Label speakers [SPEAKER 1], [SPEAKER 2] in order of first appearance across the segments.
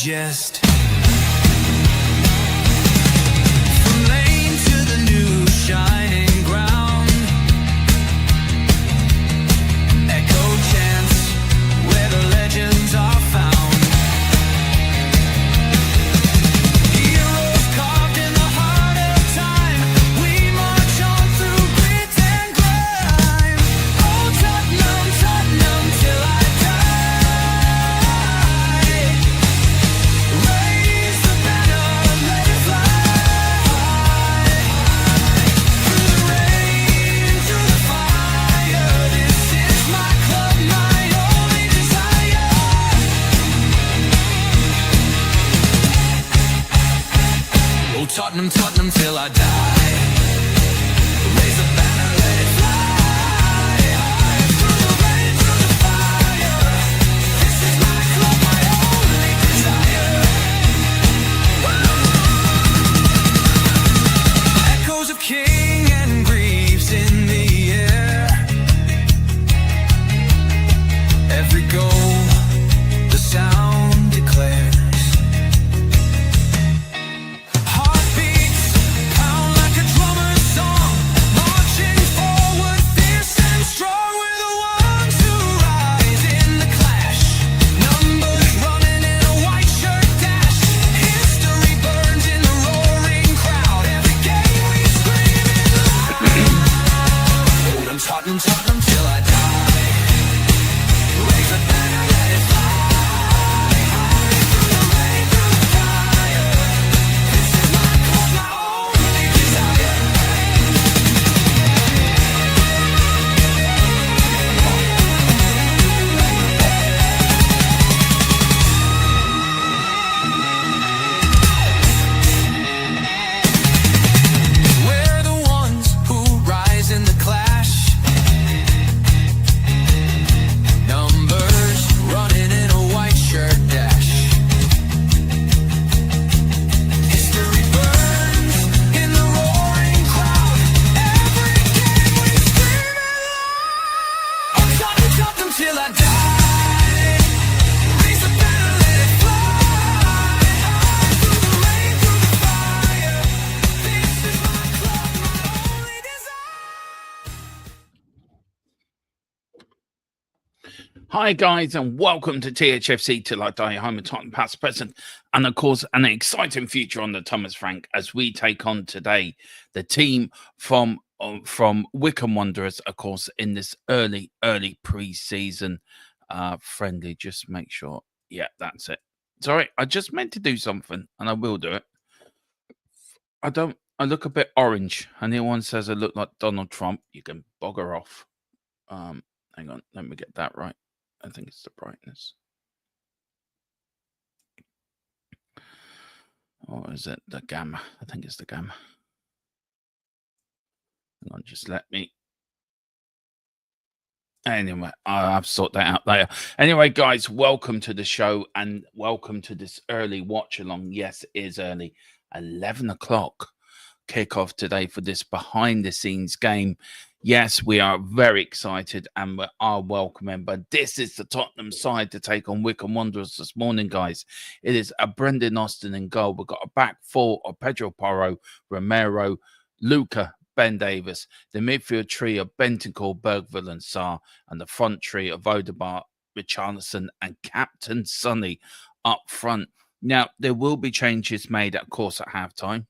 [SPEAKER 1] digest. From lane to the new shining ground, echo chants where the legends are found. Heroes carved in the heart of time, we march on through grit and grime. Oh Tottenham, Tottenham till I die. Raise the banner, let it fly. Through the rain, through the fire, this is my club, my only desire. Oh Tottenham, Tottenham till I die. Raise the banner, let it fly. Through the rain, through the fire, this is my club, my only desire. Echoes of king and Greaves in the air. Every goal, the sound declares. Heartbeats pound like a drummer's song, marching forward, fierce and strong. We're the ones who rise in the clash. Numbers running in a white shirt dash. History burns in the roaring crowd. Every game we scream it loud. Tottenham, Tottenham, Tottenham till I die. Raise the banner, let it fly. Through the rain, through the fire, this is my club, my only desire. We're the ones who rise in the clash. Numbers running in a white shirt dash. History burns in the roaring crowd. Every game we scream it loud. Oh Tottenham, Tottenham till I die. Raise the banner, let it fly. Through the rain, through the fire, this is my club, my only desire.
[SPEAKER 2] Hi guys, and welcome to THFC Till I Die, home of Tottenham past, present, and of course an exciting future on the Thomas Frank as we take on today the team from Wycombe Wanderers, of course, in this early pre-season friendly. Just make sure, yeah, that's it. Sorry, I just meant to do something, and I will do it. I look a bit orange, and anyone says I look like Donald Trump, you can bugger off. Hang on, let me get that right. I think it's the brightness. Or is it the gamma? I think it's the gamma. Hang on, just let me. Anyway, I'll have to sort that out later. Anyway, guys, welcome to the show and welcome to this early watch along. Yes, it is early. 11 o'clock kickoff today for this behind the scenes game. Yes, we are very excited and we are welcoming, but this is the Tottenham side to take on Wycombe Wanderers this morning, guys. It is a Brendan Austin in goal. We've got a back four of Pedro Porro, Romero, Luca, Ben Davis, the midfield tree of Bentancur, Bergville and Sarr, and the front tree of Odegaard, Richarlison and Captain Sonny up front. Now, there will be changes made, of course, at halftime.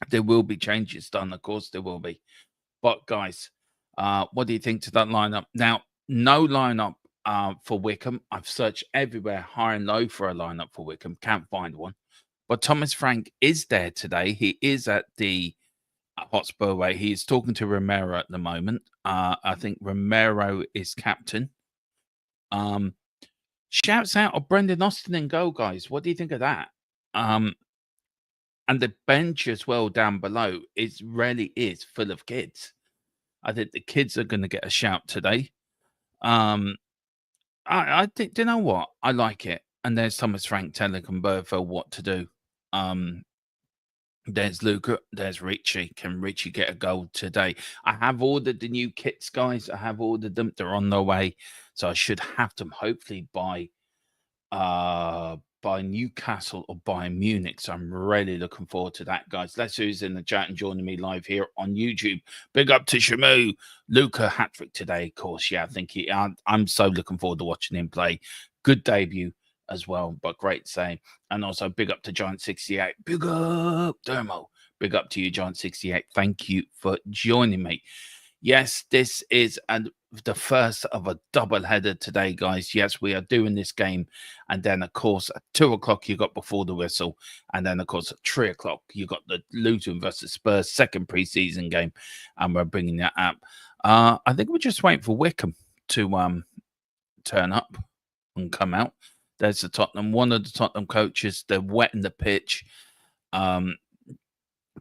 [SPEAKER 2] There will be changes done, of course, there will be. But, guys, what do you think to that lineup? Now, no lineup for Wycombe. I've searched everywhere, high and low, for a lineup for Wycombe. Can't find one. But Thomas Frank is there today. He is at the Hotspur Way. He is talking to Romero at the moment. I think Romero is captain. Shouts out of Brendan Austin in goal, guys. What do you think of that? And the bench as well down below really is full of kids. I think the kids are going to get a shout today. I think, do you know what? I like it. And there's Thomas Frank telling Bertha what to do. There's Luca. There's Richie. Can Richie get a goal today? I have ordered the new kits, guys. I have ordered them. They're on their way. So I should have them hopefully by by Newcastle or Bayern Munich. So I'm really looking forward to that, guys. Let's see who's in the chat and joining me live here on YouTube. Big up to Shamu. Luca hat-trick today, of course. Yeah, I think I'm so looking forward to watching him play. Good debut as well, but great save. And also big up to Giant68. Big up, Dermo. Big up to you, Giant68. Thank you for joining me. Yes, this is the first of a double header today, guys. Yes, we are doing this game. And then, of course, at 2 o'clock, you got before the whistle. And then, of course, at 3 o'clock, you got the Luton versus Spurs second preseason game. And we're bringing that up. I think we're just waiting for Wycombe to turn up and come out. There's the Tottenham. One of the Tottenham coaches, they're wetting the pitch.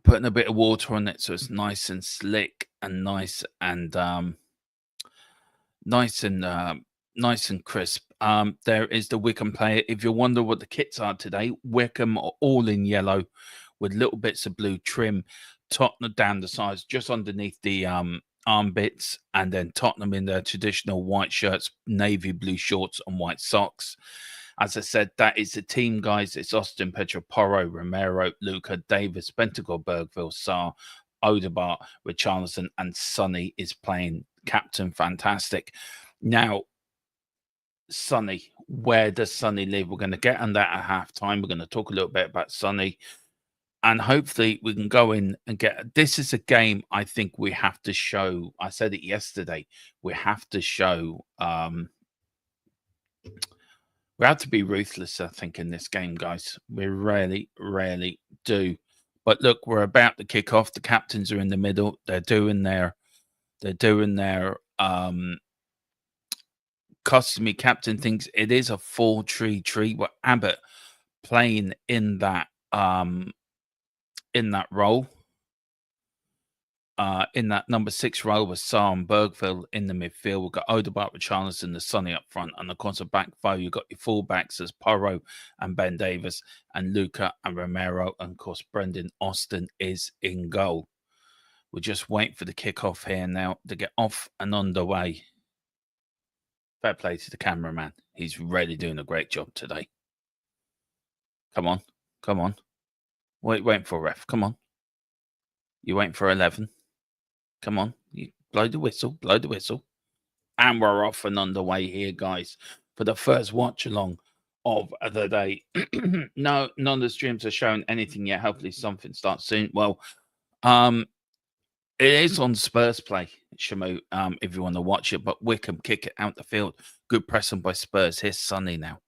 [SPEAKER 2] Putting a bit of water on it so it's nice and slick and nice and nice and crisp. There is the Wycombe player. If you wonder what the kits are today, Wycombe are all in yellow with little bits of blue trim. Tottenham down the sides, just underneath the arm bits, and then Tottenham in their traditional white shirts, navy blue shorts, and white socks. As I said, that is the team, guys. It's Austin, Pedro Porro, Romero, Luca, Davis, Bentancur, Bergville, Sarr, Odegaard, Richarlison, and Sonny is playing captain. Fantastic. Now, Sonny, where does Sonny live? We're going to get on that at halftime. We're going to talk a little bit about Sonny. And hopefully we can go in and get... This is a game I think we have to show. I said it yesterday. We have to show... we have to be ruthless, I think, in this game, guys. We really, really do. But look, we're about to kick off. The captains are in the middle. They're doing their customary captain things. It is a 4-3-3 with Abbott playing in that role. In that number 6 role with Sarr and Bergville in the midfield. We've got Odegaard, Richarlison, the Sonny up front. And of course, a back five, you've got your fullbacks as Porro and Ben Davis and Luca and Romero. And of course, Brendan Austin is in goal. We'll just wait for the kickoff here now to get off and underway. Fair play to the cameraman. He's really doing a great job today. Come on. Come on. Waiting for a ref. Come on. You're waiting for 11. Come on, you blow the whistle, And we're off and underway here, guys, for the first watch along of the day. No, none of the streams are showing anything yet. Hopefully something starts soon. Well, it is on Spurs play, Shamu, if you want to watch it. But Wycombe kick it out the field. Good pressing by Spurs. Here's Sonny now.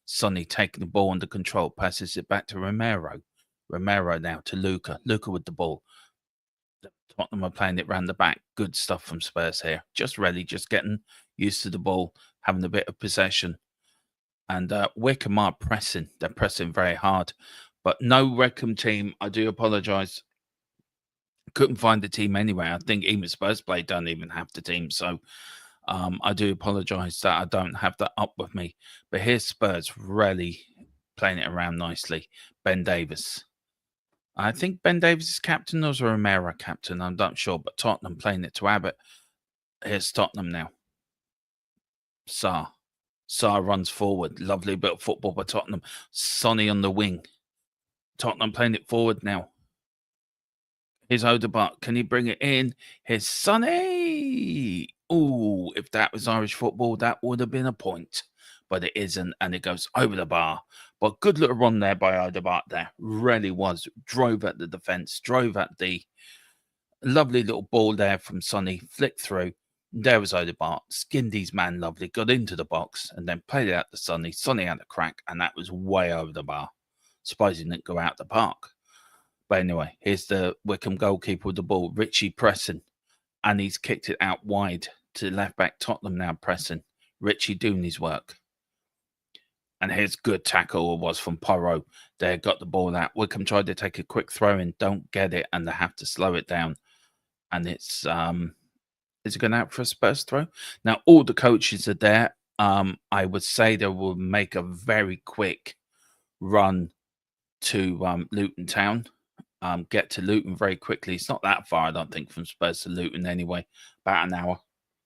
[SPEAKER 2] Sonny taking the ball under control. Passes it back to Romero. Romero now to Luca. Luca with the ball. Tottenham are playing it round the back. Good stuff from Spurs here. Just getting used to the ball, having a bit of possession. And Wycombe are pressing. They're pressing very hard. But no Wycombe team. I do apologise. Couldn't find the team anyway. I think even Spurs play don't even have the team. So I do apologise that I don't have that up with me. But here's Spurs really playing it around nicely. Ben Davis. I think Ben Davis is captain, or is Romero captain? I'm not sure, but Tottenham playing it to Abbott. Here's Tottenham now. Sarr. Sarr runs forward. Lovely bit of football by Tottenham. Sonny on the wing. Tottenham playing it forward now. Here's Odegaard. Can he bring it in? Here's Sonny. Ooh, if that was Irish football, that would have been a point. But it isn't, and it goes over the bar. But good little run there by Odegaard there. Really was. Drove at the defence. Drove at the lovely little ball there from Sonny. Flicked through. There was Odegaard. Skinned his man lovely. Got into the box and then played it out to Sonny. Sonny had a crack, and that was way over the bar. Suppose he didn't go out the park. But anyway, here's the Wycombe goalkeeper with the ball. Richie pressing. And he's kicked it out wide to left back. Tottenham now pressing. Richie doing his work. And here's good tackle was from Porro. They got the ball out. Wycombe tried to take a quick throw in, don't get it, and they have to slow it down. And it's is it going out for a Spurs throw? Now all the coaches are there. I would say they will make a very quick run to Luton Town. Get to Luton very quickly. It's not that far, I don't think, from Spurs to Luton anyway. About an hour.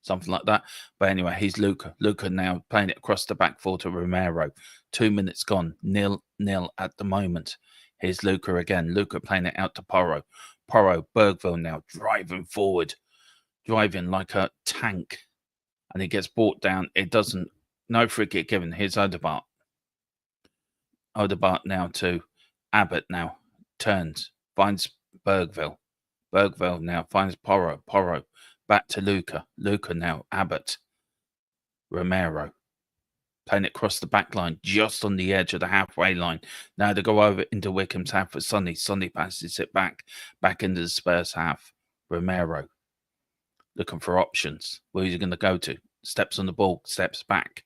[SPEAKER 2] something like that. But anyway, he's Luca. Luca now playing it across the back four to Romero. 2 minutes gone, 0-0 at the moment. Here's Luca again. Luca playing it out to Porro. Porro, Bergville now driving forward, driving like a tank. And he gets brought down. It doesn't, no free kick given. Here's Odegaard. Odegaard now to Abbott now. Turns, finds Bergville. Bergville now finds Porro. Porro back to Luca. Luca now, Abbott. Romero. Playing it across the back line, just on the edge of the halfway line. Now they go over into Wycombe's half for Sonny. Sonny passes it back into the Spurs half. Romero looking for options. Where's he going to go to? Steps on the ball, steps back.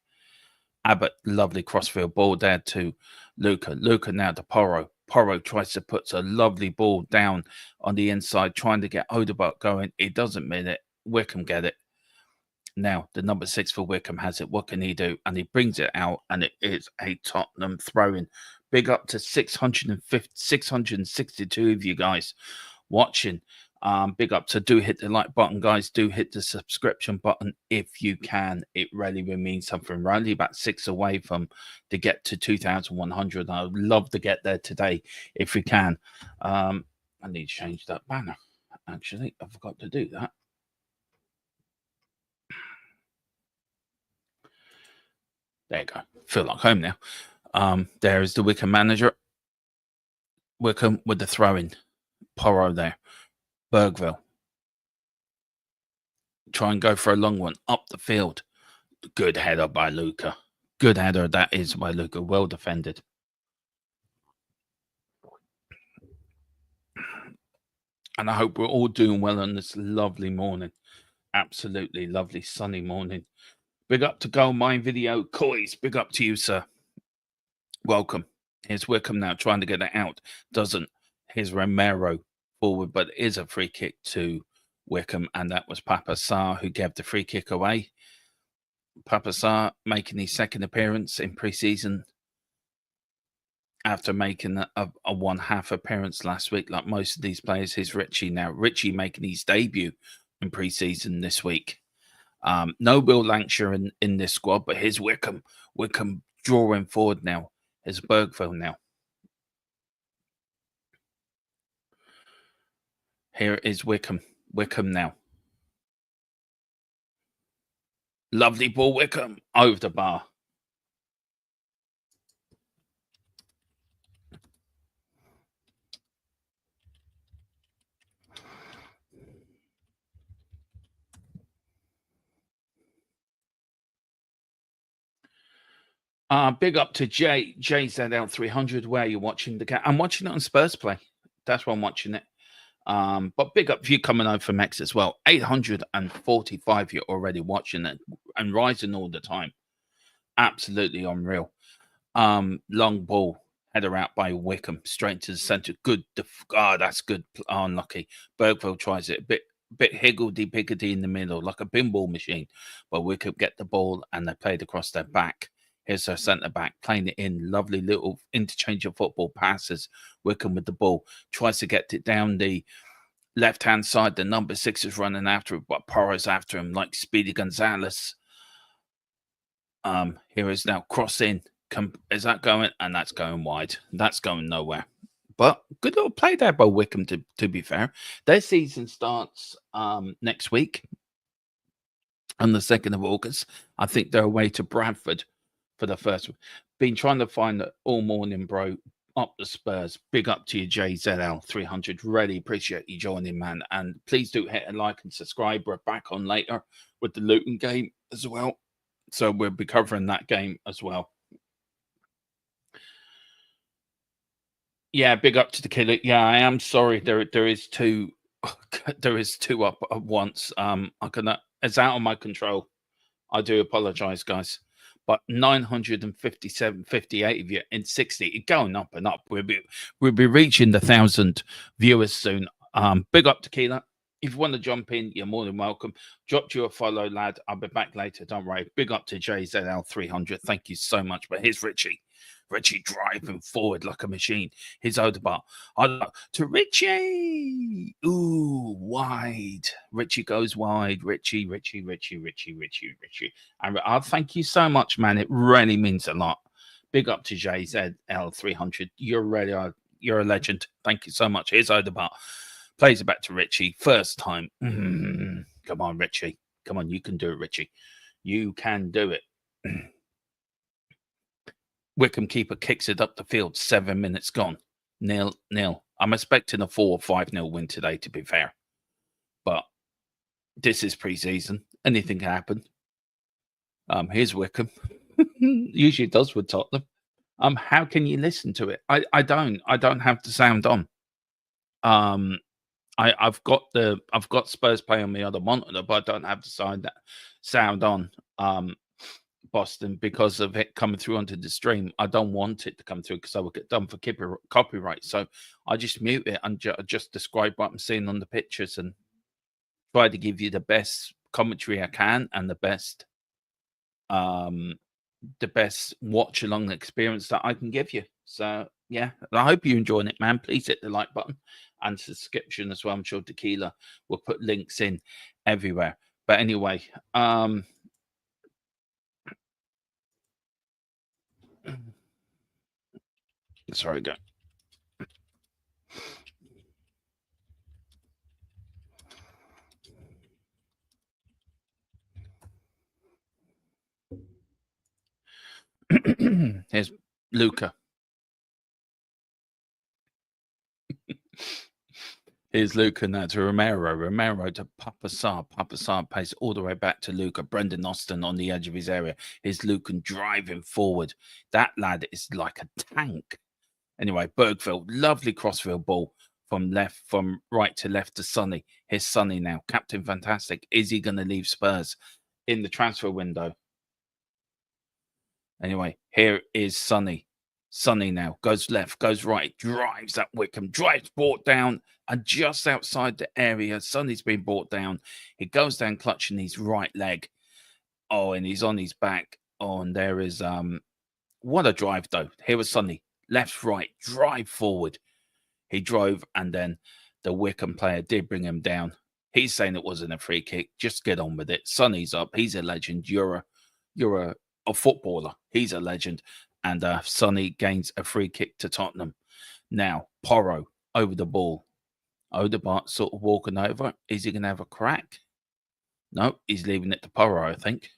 [SPEAKER 2] Abbott, lovely crossfield ball there to Luca. Luca now to Porro. Porro tries to put a lovely ball down on the inside, trying to get Odegaard going. It doesn't mean it. Wycombe get it. Now, the number 6 for Wycombe has it. What can he do? And he brings it out, and it is a Tottenham throw-in. Big up to 662 of you guys watching. Big up to do hit the like button, guys. Do hit the subscription button if you can. It really will mean something. We're only about 6 away from to get to 2,100. I would love to get there today if we can. I need to change that banner. Actually, I forgot to do that. There you go. Feel like home now. There is the Wycombe manager. Wycombe with the throw-in. Porro there. Bergville. Try and go for a long one. Up the field. Good header by Luca. Good header that is by Luca. Well defended. And I hope we're all doing well on this lovely morning. Absolutely lovely sunny morning. Big up to Gold Mine Video. Coys, big up to you, sir. Welcome. Here's Wycombe now trying to get it out. Doesn't. Here's Romero forward, but it is a free kick to Wycombe, and that was Papa Sarr who gave the free kick away. Papa Sarr making his second appearance in pre-season after making a one-half appearance last week, like most of these players. Here's Richie now. Richie making his debut in pre-season this week. No Will Lancashire in this squad, but here's Wycombe. Wycombe drawing forward now. Here's Bergville now. Here is Wycombe. Wycombe now. Lovely ball, Wycombe. Over the bar. Big up to JZL300. Where are you watching the game? I'm watching it on Spurs Play. That's why I'm watching it. But big up for you coming over from X as well. 845 you're already watching it and rising all the time. Absolutely unreal. Long ball, header out by Wycombe, straight to the centre. Good. That's good. Unlucky. Bergville tries it. A bit higgledy-piggledy in the middle, like a pinball machine. But Wycombe get the ball and they played across their back. Here's their centre-back playing it in. Lovely little interchange of football passes. Wycombe with the ball. Tries to get it down the left-hand side. The number 6 is running after it, but Porro's after him like Speedy Gonzalez. Here is now cross in. Is that going? And that's going wide. That's going nowhere. But good little play there by Wycombe, to be fair. Their season starts next week on the 2nd of August. I think they're away to Bradford for the first one. Been trying to find it all morning, bro. Up the Spurs. Big up to you, JZL300. Really appreciate you joining, man. And please do hit a like and subscribe. We're back on later with the Luton game as well. So we'll be covering that game as well. Yeah, big up to the killer. Yeah, I am sorry. There is two. There is two up at once. It's out of my control. I do apologize, guys. But 957, 58 of you in 60, going up and up. We'll be reaching the 1,000 viewers soon. Big up Tequila. If you want to jump in, you're more than welcome. Dropped you a follow, lad. I'll be back later. Don't worry. Big up to JZL300. Thank you so much. But here's Richie. Richie driving forward like a machine. His Odegaard. To Richie. Ooh, wide. Richie goes wide. Richie. And I thank you so much, man. It really means a lot. Big up to JZL300. You're a legend. Thank you so much. Here's Odegaard. Plays it back to Richie. First time. Come on, Richie. Come on, you can do it, Richie. You can do it. Wycombe keeper kicks it up the field. 7 minutes gone. 0-0. I'm expecting a 4 or 5-0 win today, to be fair. But this is pre-season. Anything can happen. Here's Wycombe. Usually it does with Tottenham. How can you listen to it? I don't have the sound on. I've got Spurs play on the other monitor, but I don't have the sound on. Boston, because of it coming through onto the stream. I don't want it to come through because I will get done for copyright. So I just mute it and just describe what I'm seeing on the pictures and try to give you the best commentary I can and the best watch along experience that I can give you. So yeah, I hope you're enjoying it, man. Please hit the like button and subscription as well. I'm sure Tequila will put links in everywhere. But anyway, sorry, go. Here's Luca. Here's Luca now to Romero. Romero to Papa Sarr. Papa Sarr pays all the way back to Luca. Brendan Austin on the edge of his area. Here's Luca driving forward. That lad is like a tank. Anyway, Bergville, lovely crossfield ball from right to left to Sonny. Here's Sonny now. Captain Fantastic. Is he going to leave Spurs in the transfer window? Anyway, here is Sonny. Sonny now goes left, goes right, drives at Wycombe, drives brought down, and just outside the area, Sonny's been brought down. He goes down clutching his right leg. Oh, and he's on his back. Oh, and there is what a drive though. Here was Sonny, left, right, drive forward. He drove, and then the Wycombe player did bring him down. He's saying it wasn't a free kick. Just get on with it. Sonny's up. He's a legend. You're a footballer. He's a legend. And Sonny gains a free kick to Tottenham. Now, Porro over the ball. Odegaard sort of walking over. Is he going to have a crack? No, he's leaving it to Porro, I think.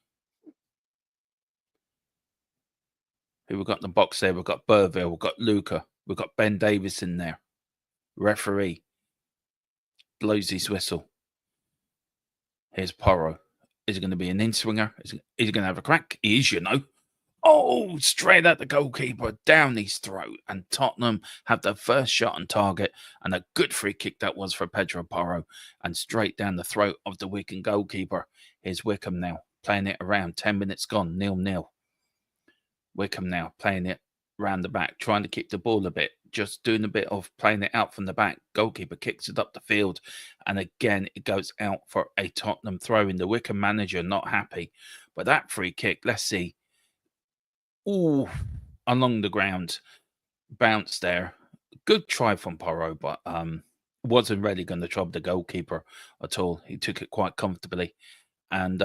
[SPEAKER 2] Who we've got in the box there? We've got Burville. We've got Luca. We've got Ben Davis in there. Referee blows his whistle. Here's Porro. Is it going to be an in-swinger? Is he going to have a crack? He is, you know. Oh, straight at the goalkeeper, down his throat. And Tottenham have the first shot on target. And a good free kick that was for Pedro Porro. And straight down the throat of the Wycombe goalkeeper. Here's Wycombe now, playing it around. 10 minutes gone, 0-0. Wycombe now playing it round the back, trying to kick the ball a bit. Just doing a bit of playing it out from the back. Goalkeeper kicks it up the field. And again, it goes out for a Tottenham throw in. The Wycombe manager not happy. But that free kick, let's see. Ooh, along the ground. Bounce there. Good try from Porro, but wasn't really going to trouble the goalkeeper at all. He took it quite comfortably and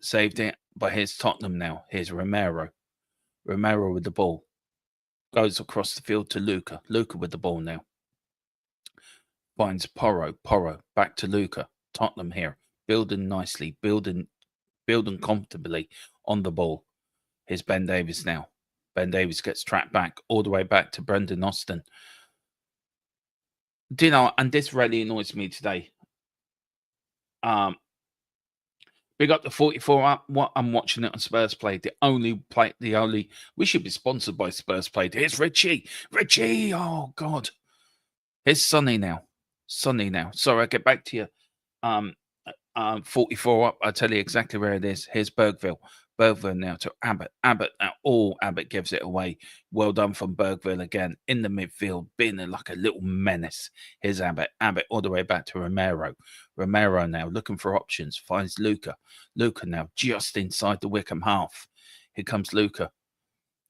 [SPEAKER 2] saved it. But here's Tottenham now. Here's Romero. Romero with the ball. Goes across the field to Luca. Luca with the ball now. Finds Porro. Porro back to Luca. Tottenham here. Building nicely. Building comfortably on the ball. Here's Ben Davis now. Ben Davis gets tracked back all the way back to Brendan Austin. Do you know, and this really annoys me today. Big up the 44 up. What I'm watching it on Spurs Play. We should be sponsored by Spurs Play. Here's Richie. Richie. Oh God. Here's Sonny now. Sonny now. Sorry, I'll get back to you. 44 up. I'll tell you exactly where it is. Here's Bergville. Bergville now to Abbott. Abbott. Abbott gives it away. Well done from Bergville again in the midfield, being like a little menace. Here's Abbott. Abbott all the way back to Romero. Romero now looking for options. Finds Luca. Luca now just inside the Wycombe half. Here comes Luca.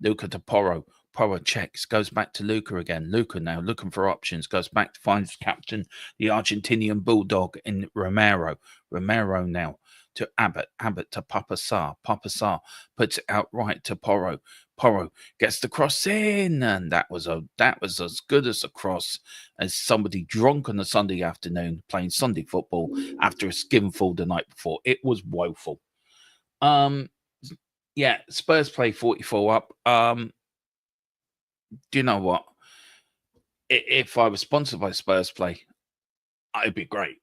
[SPEAKER 2] Luca to Porro. Porro checks, goes back to Luca again. Luca now looking for options, goes back to find his captain, the Argentinian bulldog in Romero. Romero now to Abbott. Abbott to Papa Sarr. Papa Sarr puts it out right to Porro. Porro gets the cross in, and that was as good as a cross as somebody drunk on a Sunday afternoon playing Sunday football after a skinful the night before. It was woeful. Yeah, Spurs play 44 up. Do you know what? If I was sponsored by Spurs Play, it'd be great.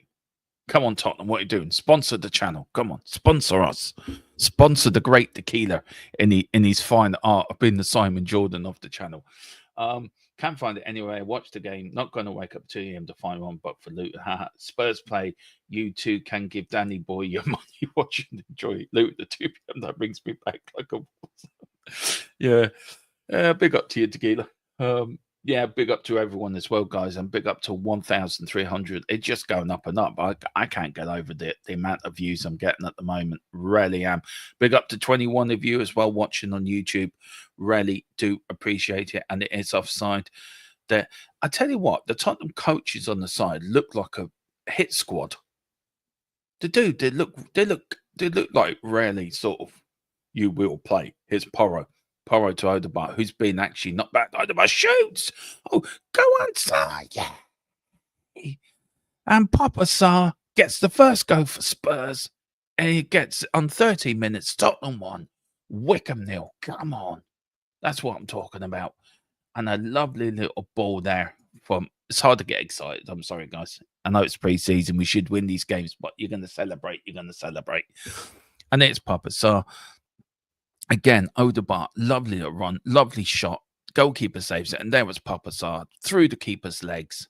[SPEAKER 2] Come on, Tottenham, what are you doing? Sponsor the channel. Come on, sponsor us. Sponsor the great tequila in his fine art of being the Simon Jordan of the channel. Can't find it anyway. Watch the game. Not going to wake up 2 a.m. to find one, but for Luton. Spurs Play. You too can give Danny Boy your money. Watch and enjoy Luton at 2 p.m. That brings me back like a... Yeah. Big up to you, tequila. Yeah, big up to everyone as well, guys, and big up to 1,300. It's just going up and up. I can't get over the amount of views I'm getting at the moment. Really am. Big up to 21 of you as well watching on YouTube. Really do appreciate it. And it is offside. There, I tell you what, the Tottenham coaches on the side look like a hit squad. They do. They look like really sort of you will play. Here's Porro. Porro to Odegaard, who's been actually not bad. Odegaard shoots. Oh, go outside. Yeah. And Papa Sarr gets the first goal for Spurs. And he gets on 30 minutes, Tottenham 1, Wycombe 0. Come on. That's what I'm talking about. And a lovely little ball there from... It's hard to get excited. I'm sorry, guys. I know it's pre-season. We should win these games, but you're going to celebrate. You're going to celebrate. And it's Papa Sarr. Again, Odegaard, lovely run, lovely shot. Goalkeeper saves it. And there was Papa Sarr through the keeper's legs.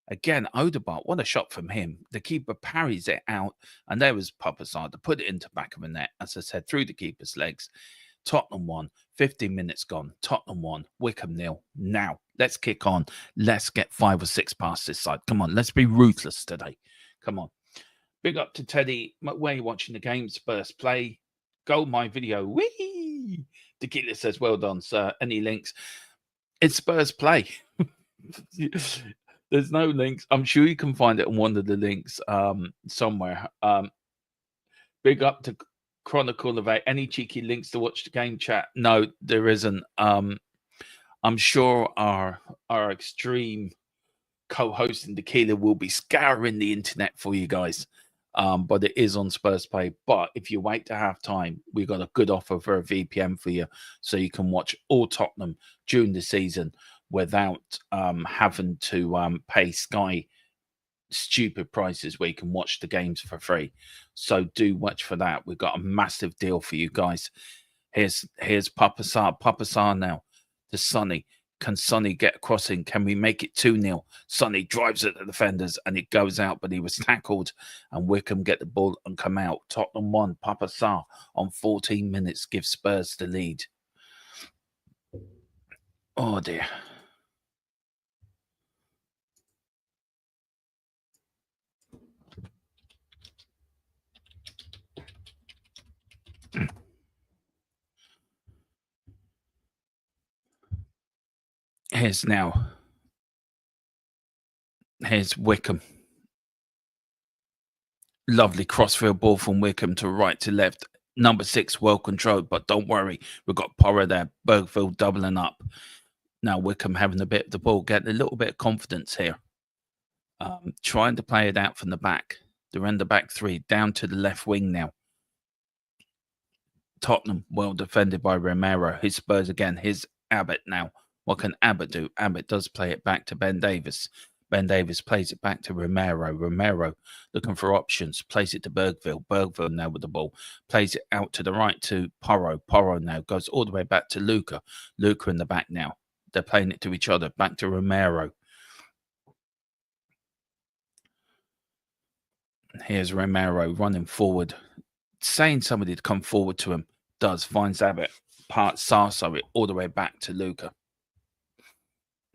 [SPEAKER 2] Again, Odegaard, what a shot from him. The keeper parries it out. And there was Papa Sarr to put it into back of the net. As I said, through the keeper's legs. Tottenham 1, 15 minutes gone. Tottenham 1, Wycombe 0. Now, let's kick on. Let's get 5 or 6 past this side. Come on, let's be ruthless today. Come on. Big up to Teddy. Where are you watching the game? Spurs Play. Go my video. Whee! Tequila says, well done, sir. Any links? It's Spurs Play. There's no links. I'm sure you can find it on one of the links somewhere. Big up to Chronicle of any cheeky links to watch the game chat. No, there isn't. I'm sure our extreme co-host in Tequila will be scouring the internet for you guys. But it is on Spurs Play. But if you wait to half time, we've got a good offer for a VPN for you, so you can watch all Tottenham during the season without having to pay Sky stupid prices where you can watch the games for free. So do watch for that. We've got a massive deal for you guys. Here's Papa Sarr. Papa Sarr now to Sonny. Can Sonny get a crossing? Can we make it 2-0? Sonny drives at the defenders and it goes out, but he was tackled. And Wycombe get the ball and come out. Tottenham 1, Papa Sarr on 14 minutes gives Spurs the lead. Oh dear. Here's Wycombe. Lovely crossfield ball from Wycombe to right to left. Number 6, well controlled, but don't worry. We've got Porro there. Bergville doubling up. Now Wycombe having a bit of the ball, getting a little bit of confidence here. Trying to play it out from the back. They're in the back 3, down to the left wing now. Tottenham, well defended by Romero. His Spurs again. Here's Abbott now. What can Abbott do? Abbott does play it back to Ben Davies. Ben Davies plays it back to Romero. Romero looking for options. Plays it to Bergville. Bergville now with the ball. Plays it out to the right to Porro. Porro now goes all the way back to Luca. Luca in the back now. They're playing it to each other. Back to Romero. Here's Romero running forward. Saying somebody to come forward to him. Does. Finds Abbott. Sarso it all the way back to Luca.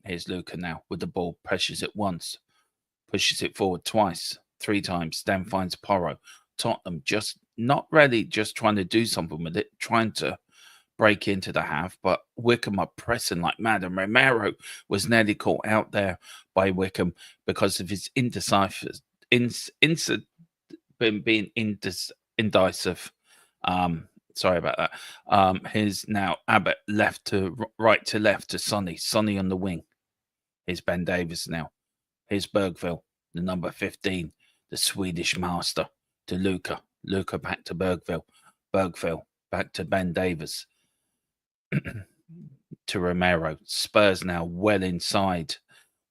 [SPEAKER 2] Here's Luca now with the ball. Pressures it once. Pushes it forward twice. 3 times. Then finds Porro. Tottenham just not really just trying to do something with it. Trying to break into the half, but Wycombe are pressing like mad, and Romero was nearly caught out there by Wycombe because of his indecisive, being indecisive. Sorry about that. Here's now Abbott left to right to left to Sonny. Sonny on the wing. Here's Ben Davies now. Here's Bergville, the number 15, the Swedish master, to Luca. Luca back to Bergville. Bergville back to Ben Davies. To Romero. Spurs now well inside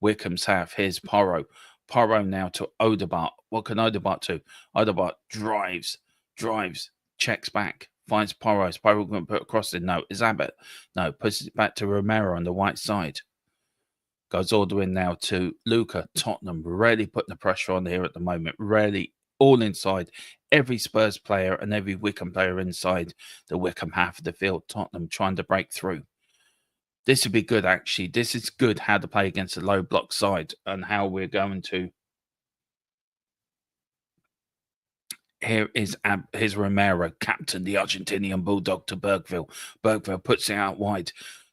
[SPEAKER 2] Wycombe's half. Here's Porro. Porro now to Odegaard. What can Odegaard do? Odegaard drives, checks back, finds Porro. Is Porro going to put across it? No. Is Abbott? No. Puts it back to Romero on the right side. Goes all the way now to Luca. Tottenham really putting the pressure on here at the moment. Really all inside. Every Spurs player and every Wycombe player inside the Wycombe half of the field. Tottenham trying to break through. This would be good, actually. This is good how to play against a low block side and how we're going to. Here is Romero, captain, the Argentinian Bulldog, to Bergville. Bergville puts it out wide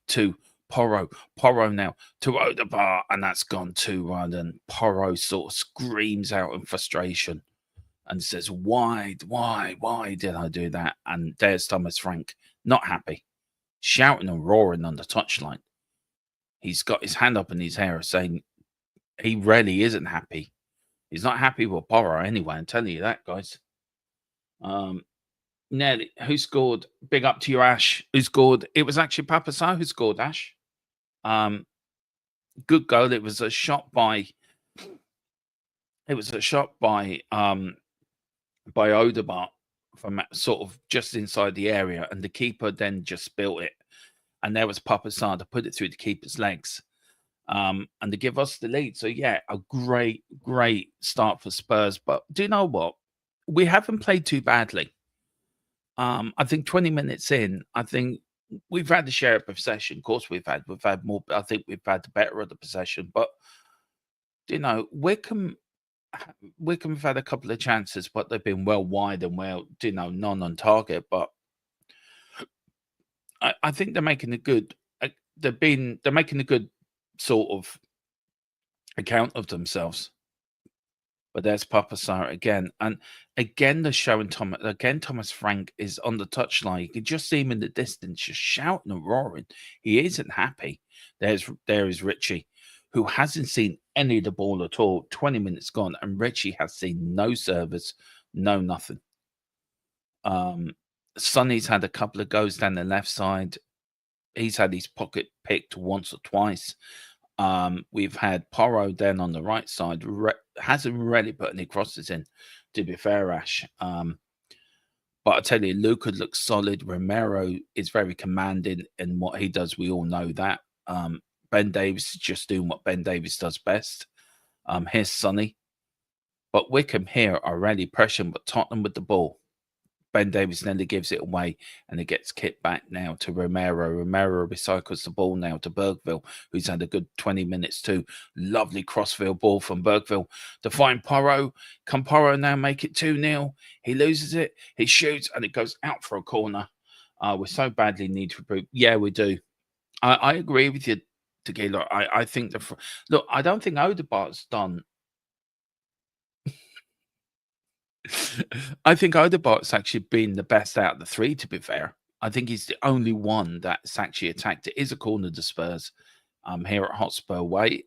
[SPEAKER 2] to Porro. Porro now to Odegaard, and that's gone too wide. And Porro sort of screams out in frustration and says, why did I do that? And there's Thomas Frank, not happy, shouting and roaring on the touchline. He's got his hand up in his hair saying he really isn't happy. He's not happy with Porro anyway, I'm telling you that, guys. Nelly, who scored? Big up to you, Ash. Who scored? It was actually Papasau who scored, Ash. Good goal. It was a shot by Odegaard from sort of just inside the area, and the keeper then just spilt it. And there was Papasau to put it through the keeper's legs. And to give us the lead. So yeah, a great start for Spurs. But do you know what? We haven't played too badly. I think 20 minutes in, I think we've had the share of possession. Of course, we've had more. I think we've had the better of the possession. But you know, Wycombe have had a couple of chances, but they've been well wide and well, none on target. But I think they're making a good. They're making a good sort of account of themselves. But there's Papasau again. And again, they're showing Thomas Frank is on the touchline. You can just see him in the distance, just shouting and roaring. He isn't happy. There is Richie, who hasn't seen any of the ball at all. 20 minutes gone, and Richie has seen no service, no nothing. Sonny's had a couple of goes down the left side. He's had his pocket picked once or twice. We've had Porro then on the right side. Hasn't really put any crosses in, to be fair, Ash. But I tell you, Luca looks solid. Romero is very commanding in what he does. We all know that. Ben Davies is just doing what Ben Davies does best. Here's Sonny. But Wycombe here are really pressuring, but Tottenham with the ball. Ben Davies nearly gives it away, and it gets kicked back now to Romero. Romero recycles the ball now to Bergville, who's had a good 20 minutes too. Lovely crossfield ball from Bergville to find Porro. Can Porro now make it 2-0? He loses it. He shoots, and it goes out for a corner. We so badly need to improve. Yeah, we do. I agree with you, Tequila. I think look, I don't think Odegaard's done. I think Odegaard's actually been the best out of the three, to be fair. I think he's the only one that's actually attacked. It is a corner to Spurs here at Hotspur Way.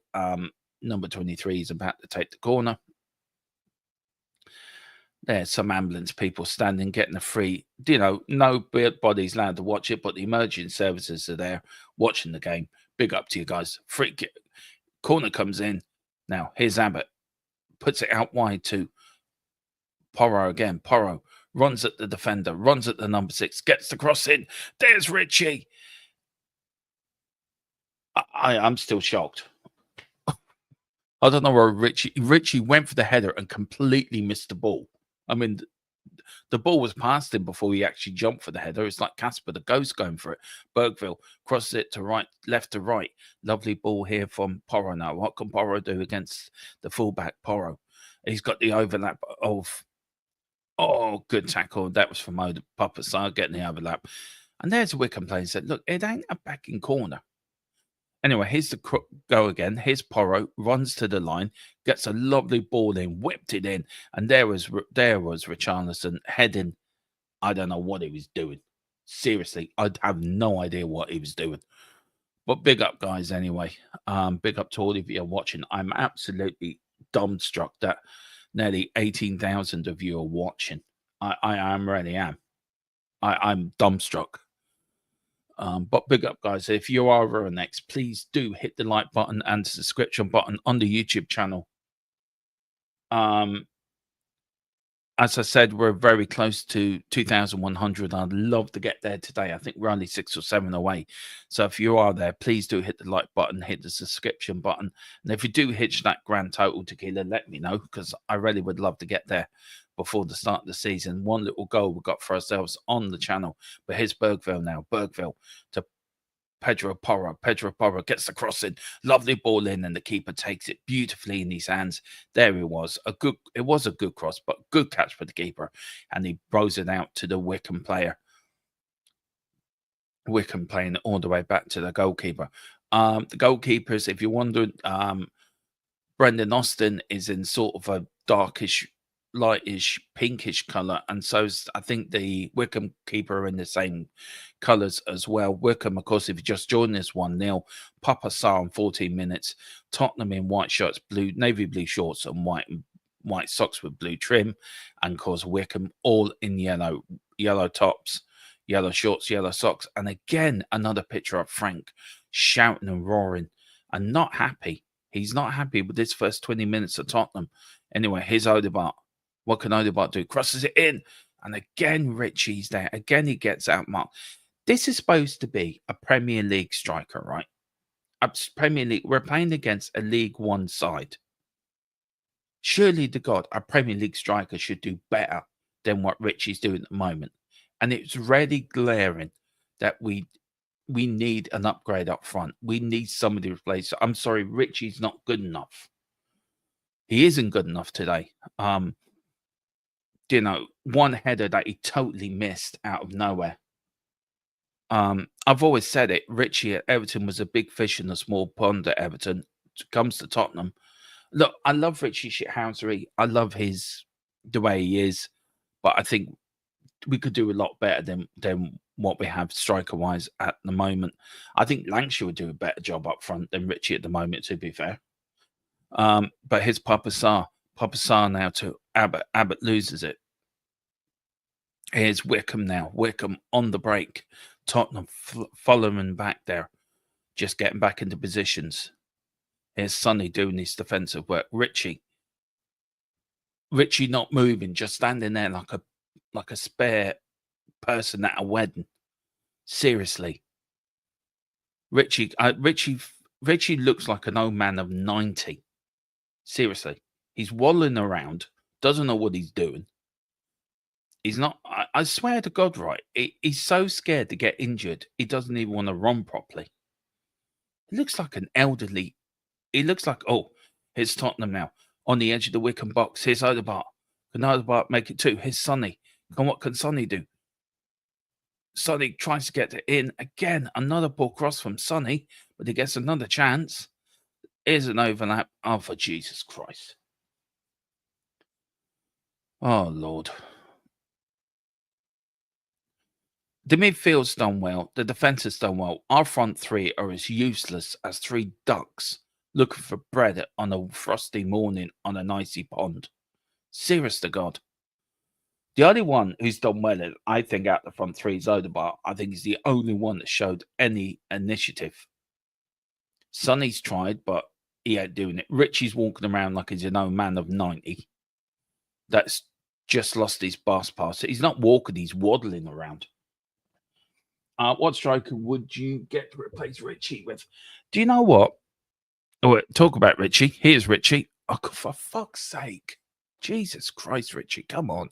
[SPEAKER 2] Number 23 is about to take the corner. There's some ambulance people standing, getting a free. No body's allowed to watch it, but the emergency services are there watching the game. Big up to you guys. Free kick. Corner comes in. Now, here's Abbott. Puts it out wide to Porro again. Porro runs at the defender, runs at the number 6, gets the cross in. There's Richie. I'm still shocked. I don't know where Richie went for the header and completely missed the ball. I mean, the ball was past him before he actually jumped for the header. It's like Casper the Ghost going for it. Bergville crosses it to left to right. Lovely ball here from Porro now. What can Porro do against the fullback Porro? He's got the overlap of... Oh, good tackle. That was from Papasau getting the overlap. And there's Wycombe playing said, look, it ain't a backing corner. Anyway, here's the go again. Here's Porro, runs to the line, gets a lovely ball in, whipped it in, and there was Richarlison heading. I don't know what he was doing. Seriously, I have no idea what he was doing. But big up, guys, anyway. Big up to all of you watching. I'm absolutely dumbstruck that nearly 18,000 of you are watching. I really am. I'm dumbstruck. But big up, guys. If you are over next, please do hit the like button and subscription button on the YouTube channel. As I said, we're very close to 2,100. I'd love to get there today. I think we're only 6 or 7 away. So if you are there, please do hit the like button, hit the subscription button. And if you do hit that grand total, Tequila, let me know, because I really would love to get there before the start of the season. One little goal we got for ourselves on the channel. But here's Bergville now. Bergville to Pedro Porro. Pedro Porro gets the cross in. Lovely ball in, and the keeper takes it beautifully in his hands. There it was. It was a good cross, but good catch for the keeper. And he throws it out to the Wycombe player. Wycombe playing all the way back to the goalkeeper. The goalkeepers, if you wondered, Brendan Austin is in sort of a darkish, lightish, pinkish colour, and so I think the Wycombe keeper are in the same colours as well. Wycombe, of course, if you just joined this 1-0, Papa Sarr in 14 minutes, Tottenham in white shirts, navy blue shorts, and white socks with blue trim, and of course Wycombe all in yellow tops, yellow shorts, yellow socks, and again another picture of Frank shouting and roaring and not happy. He's not happy with this first 20 minutes of Tottenham. Anyway, here's Odegaard. What can Odegaard do? Crosses it in. And again, Richie's there. Again, he gets outmarked. This is supposed to be a Premier League striker, right? Premier League. We're playing against a League One side. Surely to God, a Premier League striker should do better than what Richie's doing at the moment. And it's really glaring that we need an upgrade up front. We need somebody to replace. I'm sorry, Richie's not good enough. He isn't good enough today. You know, one header that he totally missed out of nowhere. I've always said it. Richie at Everton was a big fish in a small pond at Everton. It comes to Tottenham. Look, I love Richie Shithousery. I love the way he is, but I think we could do a lot better than what we have striker-wise at the moment. I think Lancashire would do a better job up front than Richie at the moment, to be fair. But here's Papa Sarr. Papa Sarr now to Abbott. Abbott loses it. Here's Wycombe now. Wycombe on the break. Tottenham following back there. Just getting back into positions. Here's Sonny doing his defensive work. Richie not moving, just standing there like a spare person at a wedding. Seriously. Richie looks like an old man of 90. Seriously. He's waddling around, doesn't know what he's doing. He's not, I swear to God, right? He's so scared to get injured, he doesn't even want to run properly. He looks like an elderly. He looks like, oh, here's Tottenham now. On the edge of the Wycombe box. Here's Odegaard. Can Odegaard make it too? Here's Sonny. What can Sonny do? Sonny tries to get it in. Again, another poor cross from Sonny, but he gets another chance. Here's an overlap. Oh, for Jesus Christ. Oh, Lord. The midfield's done well. The defence has done well. Our front three are as useless as 3 ducks looking for bread on a frosty morning on an icy pond. Serious to God. The only one who's done well, I think, out the front three is Odegaard. I think he's the only one that showed any initiative. Sonny's tried, but he ain't doing it. Richie's walking around like he's an old man of 90. That's just lost his bus pass. He's not walking, he's waddling around. What striker would you get to replace Richie with? Do you know what? Oh, talk about Richie. Here's Richie. Oh, for fuck's sake. Jesus Christ, Richie, come on.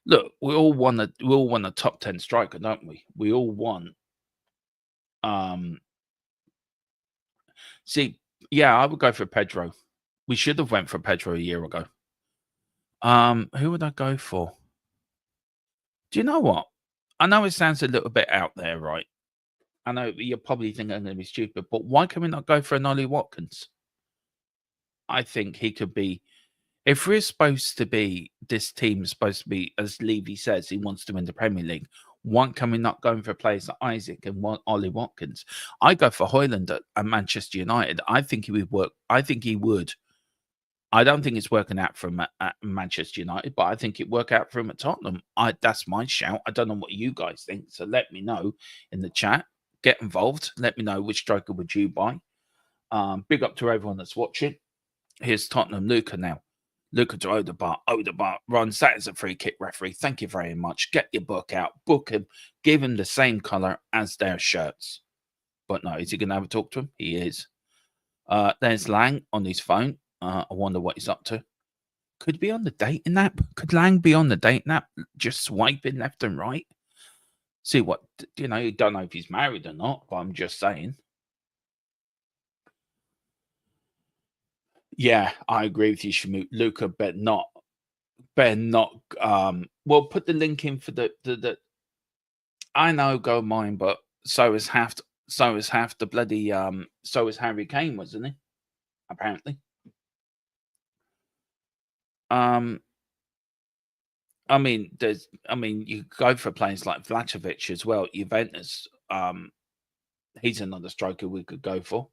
[SPEAKER 2] Look, we all want a top 10 striker, don't we? We all want. See, yeah, I would go for Pedro. We should have went for Pedro a year ago. Who would I go for? Do you know what? I know it sounds a little bit out there, right? I know you're probably thinking I'm going to be stupid, but why can we not go for an Ollie Watkins? I think he could be. If we're supposed to be, this team is supposed to be, as Levy says, he wants to win the Premier League. Why can we not go for players like Isaac and Ollie Watkins? I go for Højlund at Manchester United. I think he would work. I think he would. I don't think it's working out for him at Manchester United, but I think it work out for him at Tottenham. That's my shout. I don't know what you guys think, so let me know in the chat. Get involved. Let me know which striker would you buy. Big up to everyone that's watching. Here's Tottenham Luca now. Luca to Odegaard. Odegaard runs. That is a free kick, referee. Thank you very much. Get your book out. Book him. Give him the same colour as their shirts. But no, is he going to have a talk to him? He is. There's Lang on his phone. I wonder what he's up to. Could be on the dating app. Could Lang be on the dating app, just swiping left and right? See what, you don't know if he's married or not, but I'm just saying. Yeah, I agree with you, Shamoot. Luca better not. Well, put the link in for the. I know, go mine, but so is half the bloody so is Harry Kane, wasn't he? Apparently. I mean, you go for players like Vlahovic as well. Juventus, he's another striker we could go for.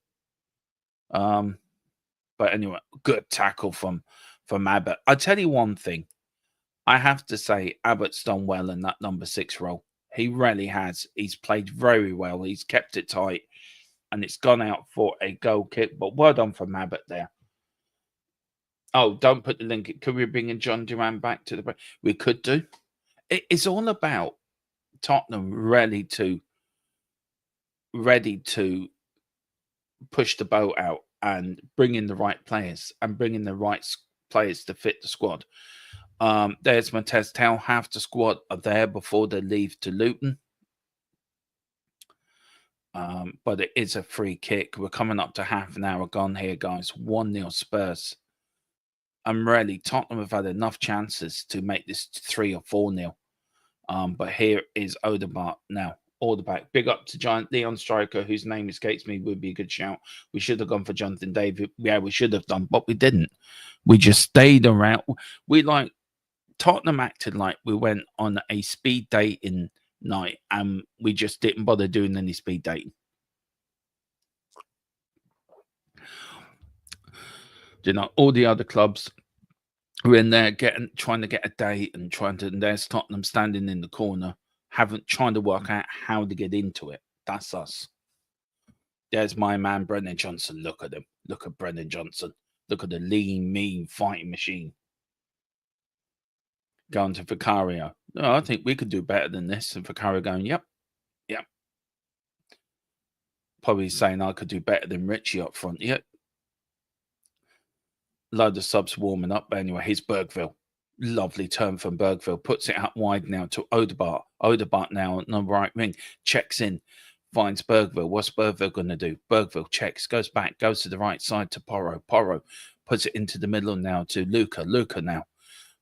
[SPEAKER 2] But anyway, good tackle from Abbott. I tell you one thing, I have to say Abbott's done well in that number 6 role. He really has. He's played very well. He's kept it tight, and it's gone out for a goal kick. But well done from Abbott there. Oh, don't put the link. Could we bring in John Duran back to the? We could do. It's all about Tottenham ready to push the boat out and bring in the right players and bring in the right players to fit the squad. There's Montez Tell. Half the squad are there before they leave to Luton. But it is a free kick. We're coming up to half an hour gone here, guys. 1-0 Spurs. And really, Tottenham have had enough chances to make this 3 or 4-0. But here is Odegaard now. Alderback. Big up to Giant Leon Striker, whose name escapes me, would be a good shout. We should have gone for Jonathan David. Yeah, we should have done, but we didn't. We just stayed around. Tottenham acted like we went on a speed dating night and we just didn't bother doing any speed dating. All the other clubs were in there trying to get a date and there's Tottenham standing in the corner, trying to work out how to get into it. That's us. There's my man, Brennan Johnson. Look at him. Look at Brennan Johnson. Look at the lean, mean fighting machine. Going to Vicario. No, I think we could do better than this. And Vicario going, yep. Probably saying I could do better than Richie up front. Yep. Load of subs warming up. But anyway, here's Bergville. Lovely turn from Bergville. Puts it out wide now to Odegaard. Odegaard now on the right wing. Checks in. Finds Bergville. What's Bergville going to do? Bergville checks. Goes back. Goes to the right side to Porro. Porro puts it into the middle now to Luca. Luca now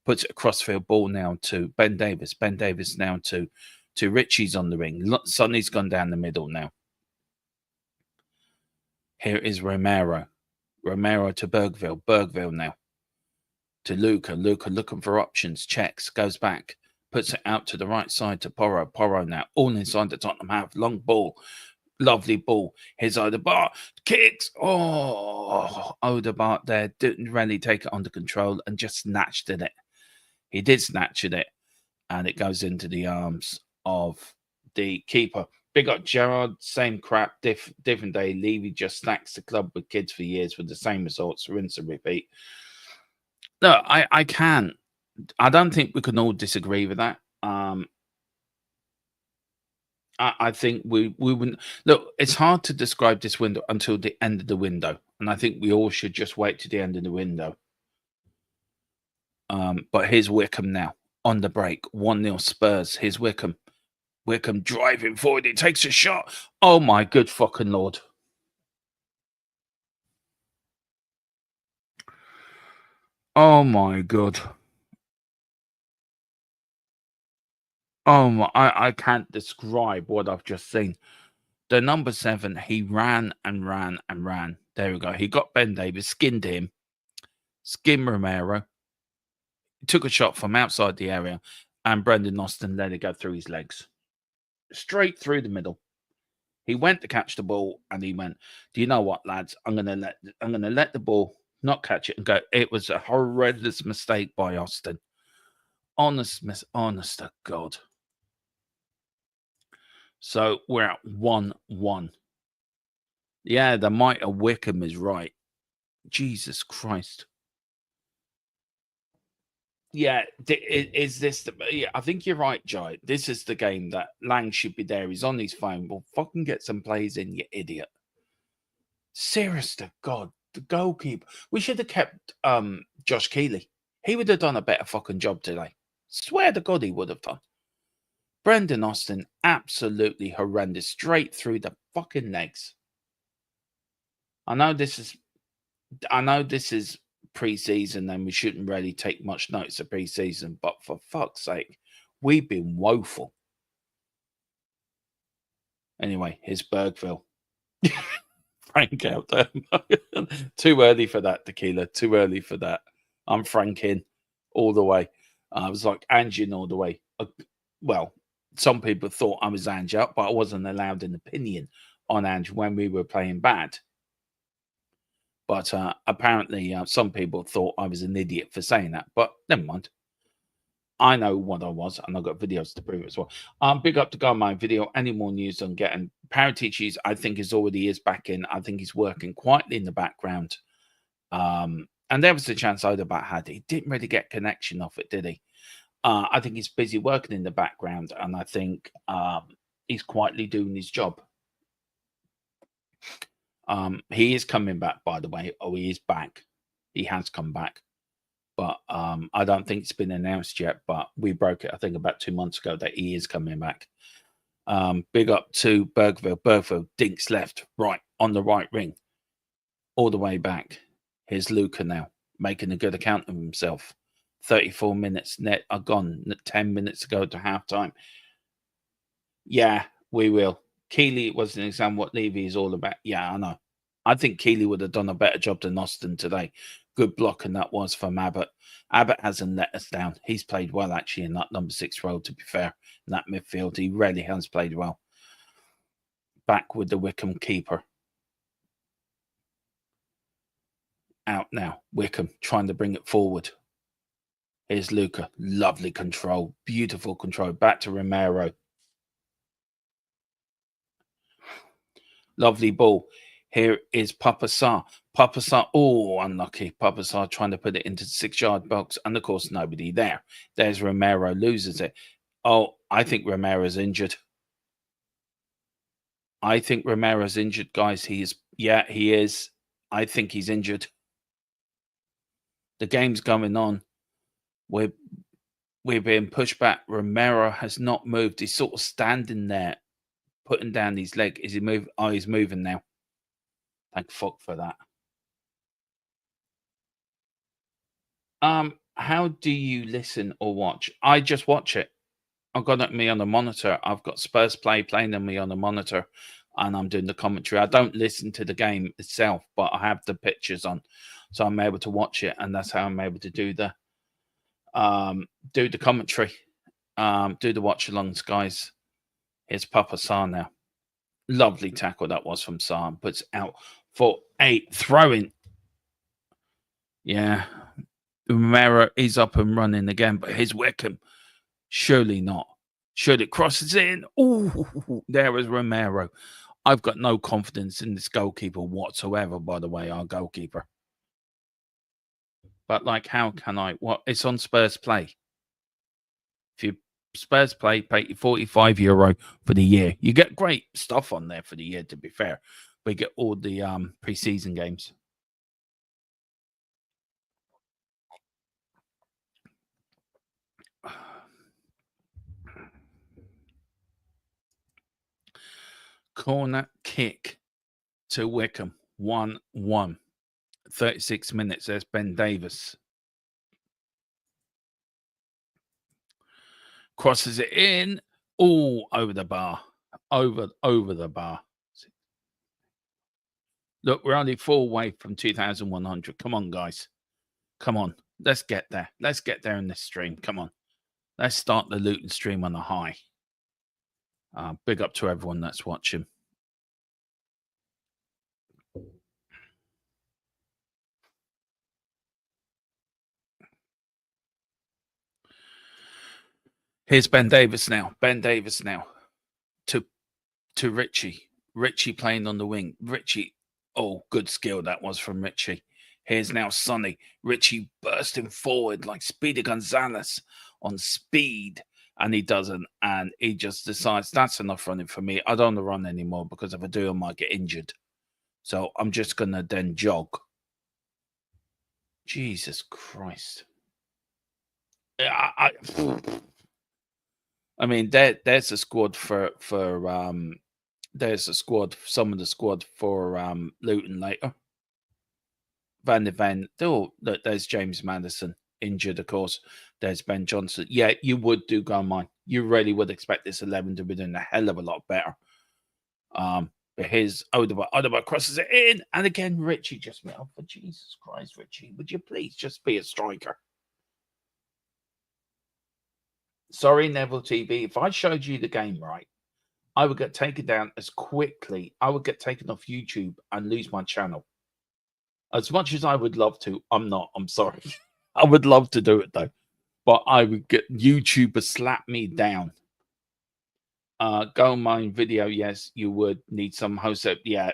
[SPEAKER 2] puts it across field ball now to Ben Davis. Ben Davis now to Richie's on the ring. Sonny's gone down the middle now. Here is Romero. Romero to Bergville. Bergville now to Luca. Luca looking for options. Checks. Goes back. Puts it out to the right side to Porro. Porro now. All inside the Tottenham half. Long ball. Lovely ball. Here's Odegaard. Kicks. Oh, Odegaard there. Didn't really take it under control and just snatched at it. He did snatch at it. And it goes into the arms of the keeper. Big up Gerard, same crap, different day. Levy just stacks the club with kids for years with the same results, rinse and repeat. No, I can. I don't think we can all disagree with that. I think we wouldn't. Look, it's hard to describe this window until the end of the window. And I think we all should just wait to the end of the window. But here's Wycombe now on the break. 1-0 Spurs. Here's Wycombe. Wycombe driving forward. It takes a shot. Oh, my good fucking Lord. Oh, my God. I can't describe what I've just seen. The number 7, he ran and ran and ran. There we go. He got Ben Davis, skinned him, skinned Romero, took a shot from outside the area, and Brendan Austin let it go through his legs. Straight through the middle. He went to catch the ball and he went, "Do you know what, lads? I'm gonna let the ball not catch it and go." It was a horrendous mistake by Austin. Honest to God. So we're at 1-1. Yeah, the might of Wycombe is right. Jesus Christ. Yeah, is this the? Yeah, I think you're right, Jai. This is the game that Lang should be there. He's on his phone. Well, fucking get some plays in, you idiot. Serious to God, the goalkeeper. We should have kept Josh Keeley. He would have done a better fucking job today. Swear to God, he would have done. Brendan Austin, absolutely horrendous, straight through the fucking legs. I know this is pre-season and we shouldn't really take much notice of pre-season, but for fuck's sake, we've been woeful. Anyway, here's Bergville. Frank out there. Too early for that, Tequila. Too early for that. I'm franking all the way. I was like Angian all the way. Well, some people thought I was Ange up, but I wasn't allowed an opinion on Ange when we were playing bad. But apparently, some people thought I was an idiot for saying that. But never mind. I know what I was, and I've got videos to prove it as well. Big up to Garmine Video. Any more news on getting Paraticis? I think is back in. I think he's working quietly in the background. And there was a chance Oderbach had. He didn't really get connection off it, did he? I think he's busy working in the background, and I think he's quietly doing his job. He is coming back, by the way. Oh, he is back. He has come back. But I don't think it's been announced yet. But we broke it, I think, about 2 months ago that he is coming back. Big up to Bergville. Bergville dinks left, right, on the right ring. All the way back. Here's Luca now, making a good account of himself. 34 minutes net are gone. 10 minutes ago to halftime. Yeah, we will. Keeley was an example what Levy is all about. Yeah, I know. I think Keeley would have done a better job than Austin today. Good block, and that was from Abbott. Abbott hasn't let us down. He's played well, actually, in that number 6 role, to be fair. In that midfield, he really has played well. Back with the Wycombe keeper. Out now. Wycombe trying to bring it forward. Here's Luca. Lovely control. Beautiful control. Back to Romero. Lovely ball. Here is Papa Sarr. Papa Sarr, oh, unlucky. Papa Sarr trying to put it into the 6-yard box. And, of course, nobody there. There's Romero, loses it. Oh, I think Romero's injured. I think Romero's injured, guys. He is. I think he's injured. The game's going on. We're being pushed back. Romero has not moved. He's sort of standing there, putting down his leg. Is he moving? Oh, he's moving now. Thank fuck for that. How do you listen or watch? I just watch it. I've got me on the monitor. I've got Spurs playing on me on the monitor, and I'm doing the commentary. I don't listen to the game itself, but I have the pictures on, so I'm able to watch it, and that's how I'm able to do the commentary, do the watch-alongs, guys. Here's Papa Sarr now. Lovely tackle that was from Sarr. Puts out for 8. Throwing. Yeah. Romero is up and running again, but here's Wycombe. Surely not. Should it crosses in? Oh, there is Romero. I've got no confidence in this goalkeeper whatsoever, by the way, our goalkeeper. But, like, how can I? What? It's on Spurs Play. If you Spurs Play, pay €45 for the year. You get great stuff on there for the year, to be fair. We get all the pre-season games. Corner kick to Wycombe. 1-1. 36 minutes. There's Ben Davis. Crosses it in. All over the bar. Over the bar. Look, we're only 4 away from 2,100. Come on, guys. Come on. Let's get there. Let's get there in this stream. Come on. Let's start the Luton stream on a high. Big up to everyone that's watching. Here's Ben Davis now. Ben Davis now. To Richie. Richie playing on the wing. Richie. Oh, good skill that was from Richie. Here's now Sonny. Richie bursting forward like Speedy Gonzalez on speed. And he doesn't. And he just decides that's enough running for me. I don't want to run anymore because if I do, I might get injured. So I'm just going to then jog. Jesus Christ. I mean, there's a squad for there's a squad, some of the squad for Luton later. Van der Ven. Oh, there's James Madison injured, of course. There's Ben Johnson. Yeah, you would do go mine. You really would expect this 11 to be doing a hell of a lot better. But his Odegaard crosses it in, and again Richie just went, oh, for Jesus Christ, Richie, would you please just be a striker? Sorry, Neville TV. If I showed you the game right, I would get taken down as quickly. I would get taken off YouTube and lose my channel. As much as I would love to, I'm not. I'm sorry. I would love to do it though, but I would get YouTube would slap me down. Go mine video. Yes, you would need some host up. Yeah.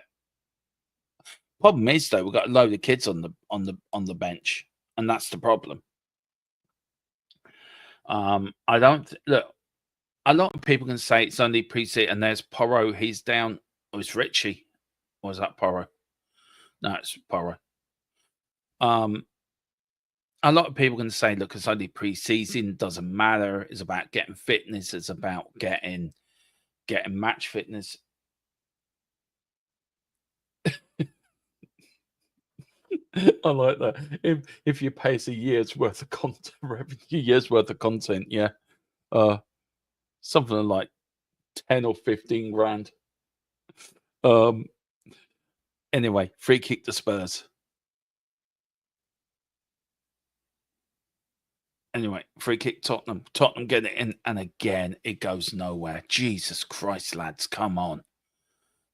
[SPEAKER 2] Problem is though, we've got a load of kids on the bench, and that's the problem. I don't look. A lot of people can say it's only preseason, and there's Porro. He's down. Oh, it's Richie. Or was that Porro? No, it's Porro. A lot of people can say, look, it's only preseason. Doesn't matter. It's about getting fitness. It's about getting match fitness. I like that. If you pay us a year's worth of content revenue, year's worth of content, yeah. Something like 10 or 15 grand. Anyway, free kick to Spurs. Anyway, free kick Tottenham. Tottenham get it in, and again, it goes nowhere. Jesus Christ, lads, come on.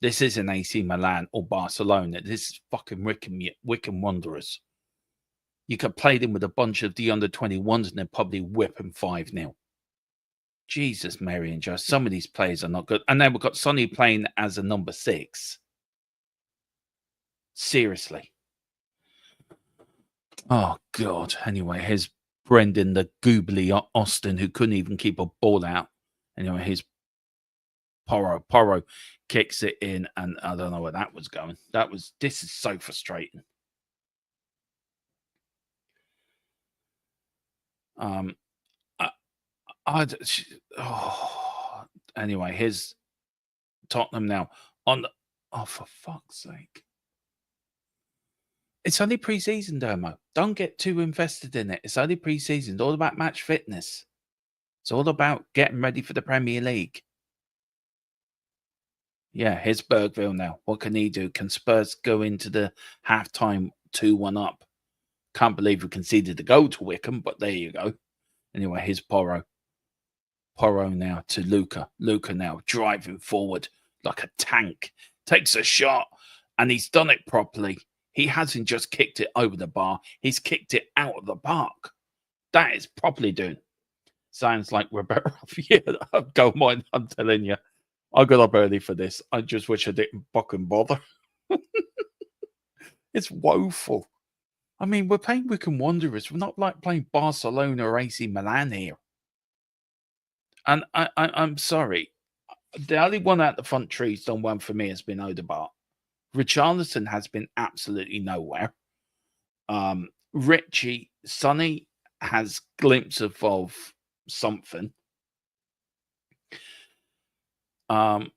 [SPEAKER 2] This isn't AC Milan or Barcelona. This is fucking Wycombe Wanderers. You could play them with a bunch of the under-21s and they'd probably whip them 5-0. Jesus, Mary and Joe. Some of these players are not good. And then we've got Sonny playing as a number 6. Seriously. Oh, God. Anyway, here's Brendan, the goobly Austin, who couldn't even keep a ball out. Anyway, here's Porro. Porro kicks it in, and I don't know where that was going. This is so frustrating. Anyway, here's Tottenham now on the. Oh, for fuck's sake! It's only pre-season, Dermo. Don't get too invested in it. It's only pre-season. It's all about match fitness. It's all about getting ready for the Premier League. Yeah, here's Bergville now. What can he do? Can Spurs go into the halftime 2-1 up? Can't believe we conceded the goal to Wycombe, but there you go. Anyway, here's Porro. Porro now to Luca. Luca now driving forward like a tank. Takes a shot, and he's done it properly. He hasn't just kicked it over the bar. He's kicked it out of the park. That is properly doing. Sounds like we're better off. Yeah, go mine. I'm telling you. I got up early for this. I just wish I didn't fucking bother. It's woeful. I mean, we're playing Wycombe Wanderers. We're not like playing Barcelona or AC Milan here. And I'm sorry. The only one out the front tree's done one for me has been Odegaard. Richarlison has been absolutely nowhere. Richie, Sonny has glimpses of something. At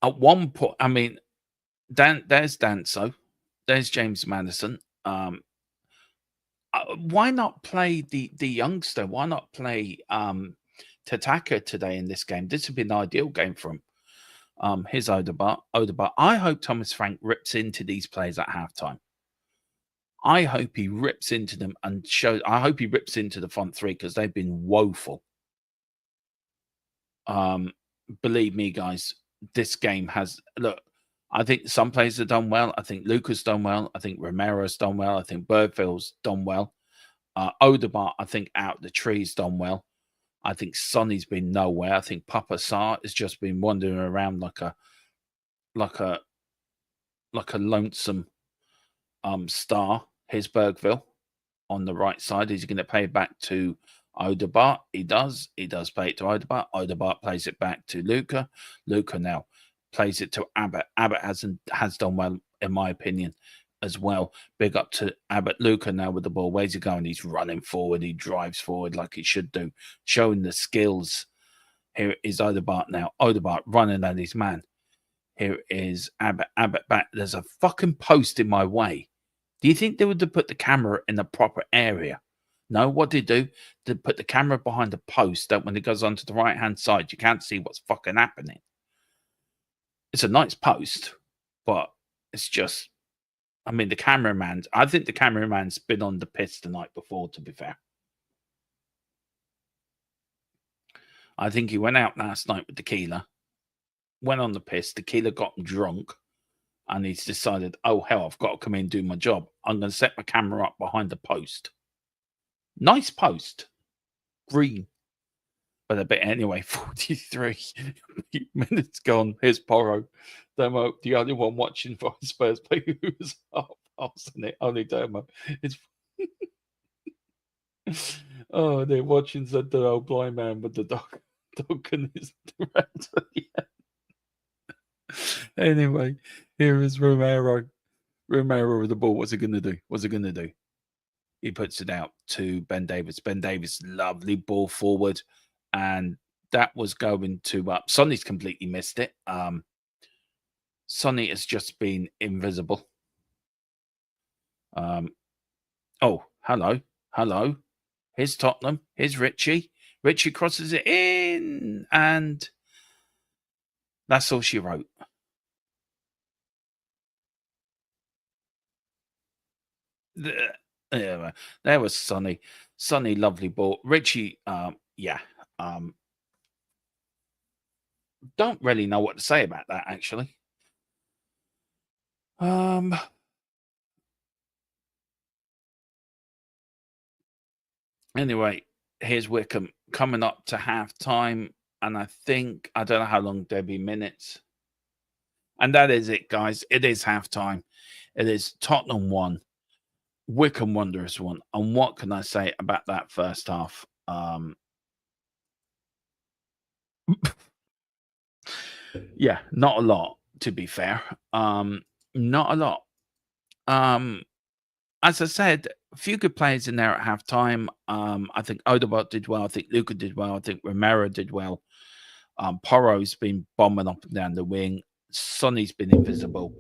[SPEAKER 2] one point, I mean, there's Danso, there's James Madison. Why not play the youngster? Why not play Tataka today in this game. This would be an ideal game for him. Here's Odegaard. I hope Thomas Frank rips into these players at halftime. I hope he rips into them and shows. I hope he rips into the front three because they've been woeful. Believe me, guys, this game has look. I think some players have done well. I think Luca's done well. I think Romero's done well. I think Birdfield's done well. Odegaard, I think, out the trees done well. I think Sonny's been nowhere. I think Papa Sarr has just been wandering around like a lonesome star. Here's Bergville on the right side. Is he going to play it back to Odegaard? He does. He does play it to Odegaard. Odegaard plays it back to Luca. Luca now plays it to Abbott. Abbott has done well, in my opinion, as well. Big up to Abbott. Luca now with the ball. Where's he going? He's running forward. He drives forward like he should do, showing the skills. Here is Odegaard now. Odegaard running at his man. Here is Abbott. Abbott back. There's a fucking post in my way. Do you think they would have put the camera in the proper area? No, what they do? They put the camera behind the post that when it goes onto the right-hand side, you can't see what's fucking happening. It's a nice post, but it's just, I mean, I think the cameraman's been on the piss the night before, to be fair. I think he went out last night with tequila, went on the piss, tequila got him drunk, and he's decided, oh, hell, I've got to come in and do my job. I'm going to set my camera up behind the post. Nice post. Green. But a bit anyway, 43 minutes gone. Here's Porro. Demo, the only one watching for Spurs play who's up, isn't it? Only Demo. It's oh, they're watching the old blind man with the dog and his director. Yeah. Anyway, here is Romero. Romero with the ball. What's he going to do? What's he going to do? He puts it out to Ben Davis. Ben Davis, lovely ball forward. And that was going to Sonny's completely missed it. Sonny has just been invisible. Oh, hello. Hello. Here's Tottenham. Here's Richie. Richie crosses it in. And that's all she wrote. There was Sonny. Sonny, lovely ball. Richie, yeah. Don't really know what to say about that, actually. Anyway, here's Wycombe coming up to half time, and I don't know how long there'll be minutes. And that is it, guys. It is half time. It is Tottenham 1, Wycombe Wanderers 1. And what can I say about that first half? Yeah, not a lot, to be fair. Not a lot. As I said, a few good players in there at halftime. I think Odegaard did well. I think Luca did well. I think Romero did well. Porro's been bombing up and down the wing. Sonny's been invisible.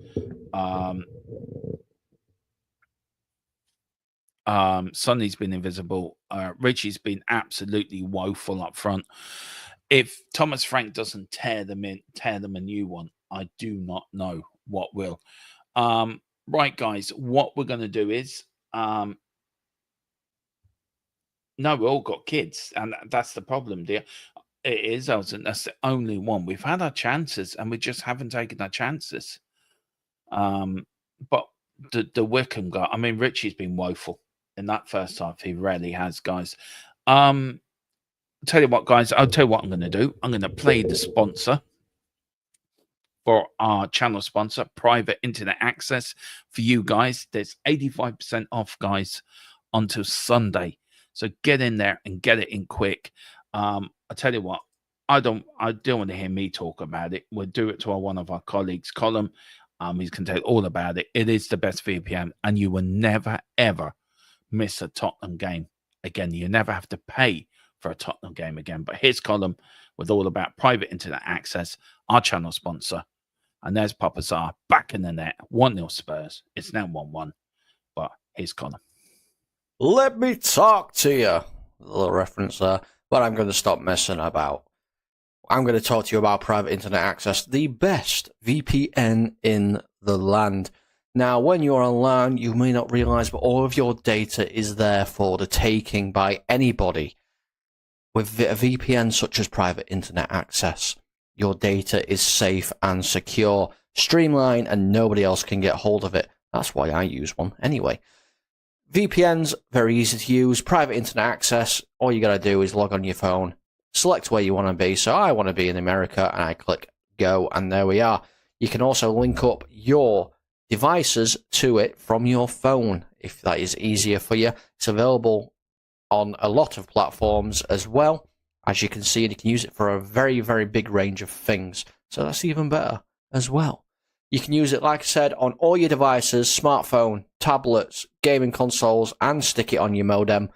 [SPEAKER 2] Sonny's been invisible. Richie's been absolutely woeful up front. If Thomas Frank doesn't tear them a new one, I do not know what will. Right, guys, what we're going to do is, no, we all got kids, and that's the problem, dear. It is, Elton. That's the only one. We've had our chances, and we just haven't taken our chances. But the Wycombe guy, I mean, Richie's been woeful in that first half. He really has, guys. Tell you what, guys, I'll tell you what I'm going to do. I'm going to play the sponsor for our channel sponsor, private internet access for you guys. There's 85% off, guys, until Sunday. So get in there and get it in quick. I'll tell you what, I don't want to hear me talk about it. We'll do it to one of our colleagues, Colin. He's going to tell you all about it. It is the best VPN, and you will never, ever miss a Tottenham game again. You never have to pay for a Tottenham game again. But here's Colin with all about private internet access, our channel sponsor. And there's Papa Sarr back in the net. 1-0 Spurs. It's now 1-1. But here's Colin.
[SPEAKER 3] Let me talk to you. A little reference there. but I'm going to stop messing about. I'm going to talk to you about private internet access, the best VPN in the land. Now, when you're online, you may not realize, but all of your data is there for the taking by anybody. With a VPN such as private internet access, your data is safe and secure, streamlined, and nobody else can get hold of it. That's why I use one anyway. VPNs, very easy to use. Private internet access, all you got to do is log on your phone, select where you want to be. So I want to be in America, and I click go, and there we are. You can also link up your devices to it from your phone if that is easier for you. It's available on a lot of platforms as well, as you can see, and you can use it for a very, very big range of things. So that's even better as well. You can use it, like I said, on all your devices, smartphone, tablets, gaming consoles, and stick it on your modem,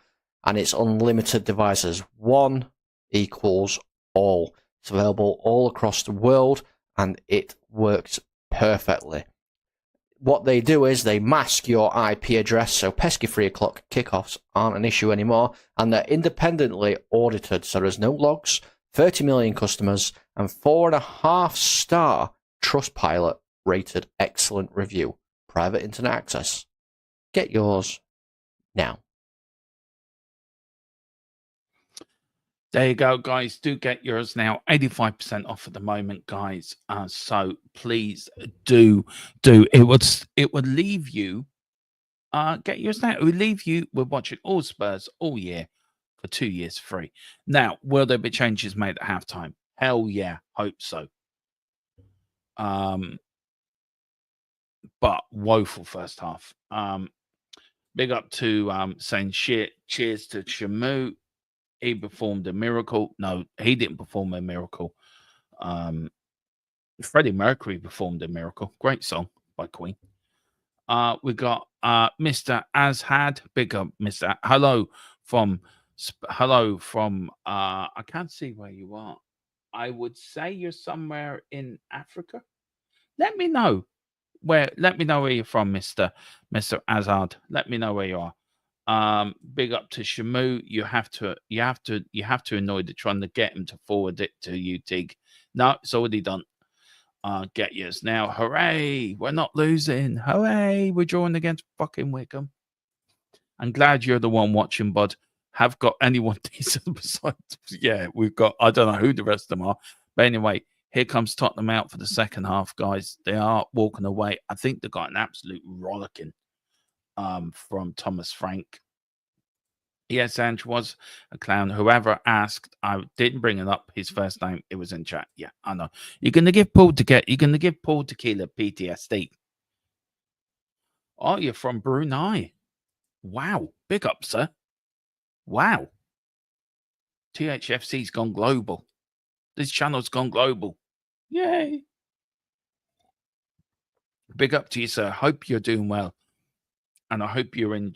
[SPEAKER 3] and it's unlimited devices. One equals all. It's available all across the world, and it works perfectly. What they do is they mask your IP address, so pesky 3 o'clock kickoffs aren't an issue anymore, and they're independently audited, so there's no logs, 30 million customers, and 4.5-star Trustpilot rated excellent review. Private internet access. Get yours now.
[SPEAKER 2] There you go, guys. Do get yours now. 85% off at the moment, guys. So please do. It would leave you. Get yours now. It would leave you with watching all Spurs all year for 2 years free. Now, will there be changes made at halftime? Hell yeah, hope so. But woeful first half. Big up to saying cheers to Shamu. He performed a miracle. No, he didn't perform a miracle. Freddie Mercury performed a miracle. Great song by Queen. We got Mr. Azhad. Big up, Mr. Hello from I can't see where you are. I would say you're somewhere in Africa. Let me know where you're from, Mr. Azhad. Let me know where you are. Big up to Shamu. You have to annoy the trying to get him to forward it to you, Tig. No, it's already done. Get yours now. Hooray! We're not losing. Hooray! We're drawing against fucking Wycombe. I'm glad you're the one watching, bud. Have got anyone decent besides? Yeah, we've got. I don't know who the rest of them are, but anyway, here comes Tottenham out for the second half, guys. They are walking away. I think they got an absolute rollicking. From Thomas Frank. Yes, Ange was a clown. Whoever asked, I didn't bring it up. His first name, it was in chat. Yeah, I know. You're gonna give Paul Tequila PTSD. Oh, you're from Brunei. Wow, big up, sir. Wow. THFC's gone global. This channel's gone global. Yay. Big up to you, sir. Hope you're doing well. And I hope you're in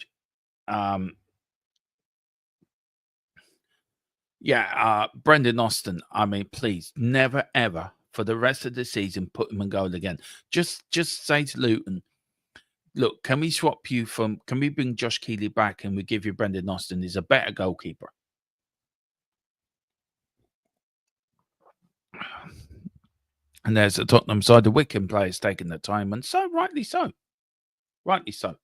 [SPEAKER 2] Brendan Austin. I mean, please, never ever for the rest of the season put him in goal again. Just say to Luton, look, can we swap you can we bring Josh Keeley back and we give you Brendan Austin? He's a better goalkeeper. And there's a Tottenham side, the Wycombe players taking the time, and so rightly so. Rightly so.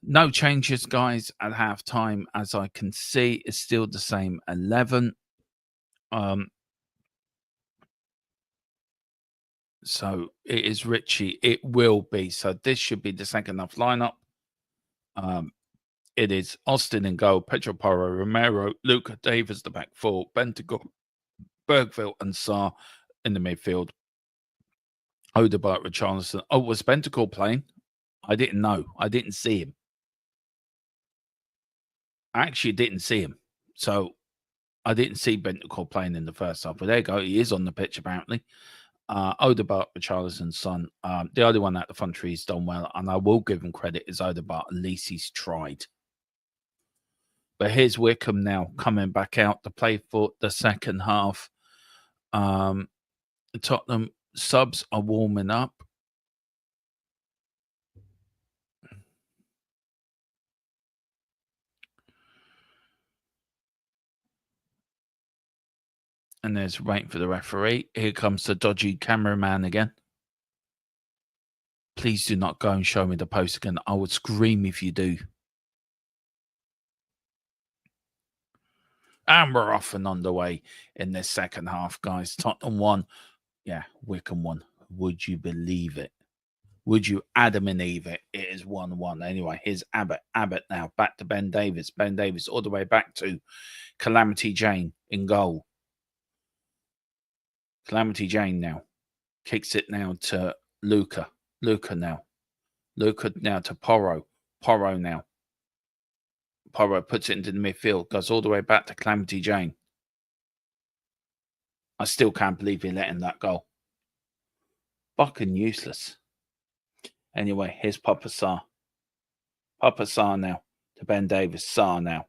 [SPEAKER 2] No changes, guys, at halftime. As I can see, it's still the same 11. So it is Richie. It will be. So this should be the second half lineup. It is Austin in goal, Pedro Porro, Romero, Luca Davis, the back four, Bentancur, Bergville, and Sarr in the midfield. Odegaard, Richarlison. Oh, was Bentancur playing? I didn't know. I didn't see him. I actually didn't see him. So I didn't see Bentancur playing in the first half. But there you go. He is on the pitch, apparently. Odegaard, Richarlison's son. The only one at the front tree has done well. And I will give him credit is Odegaard. At least he's tried. But here's Wycombe now coming back out to play for the second half. Tottenham subs are warming up. And there's waiting for the referee. Here comes the dodgy cameraman again. Please do not go and show me the post again. I would scream if you do. And we're off and underway in this second half, guys. Tottenham won. Yeah, Wycombe won. Would you believe it? Would you Adam and Eve it? It is 1-1. Anyway, here's Abbott. Abbott now back to Ben Davies. Ben Davies all the way back to Calamity Jane in goal. Calamity Jane now kicks it now to Luca. Luca now to Porro. Porro now. Porro puts it into the midfield. Goes all the way back to Calamity Jane. I still can't believe he let in that goal. Fucking useless. Anyway, here's Papa Sarr. Papa Sarr now to Ben Davies. Sarr now.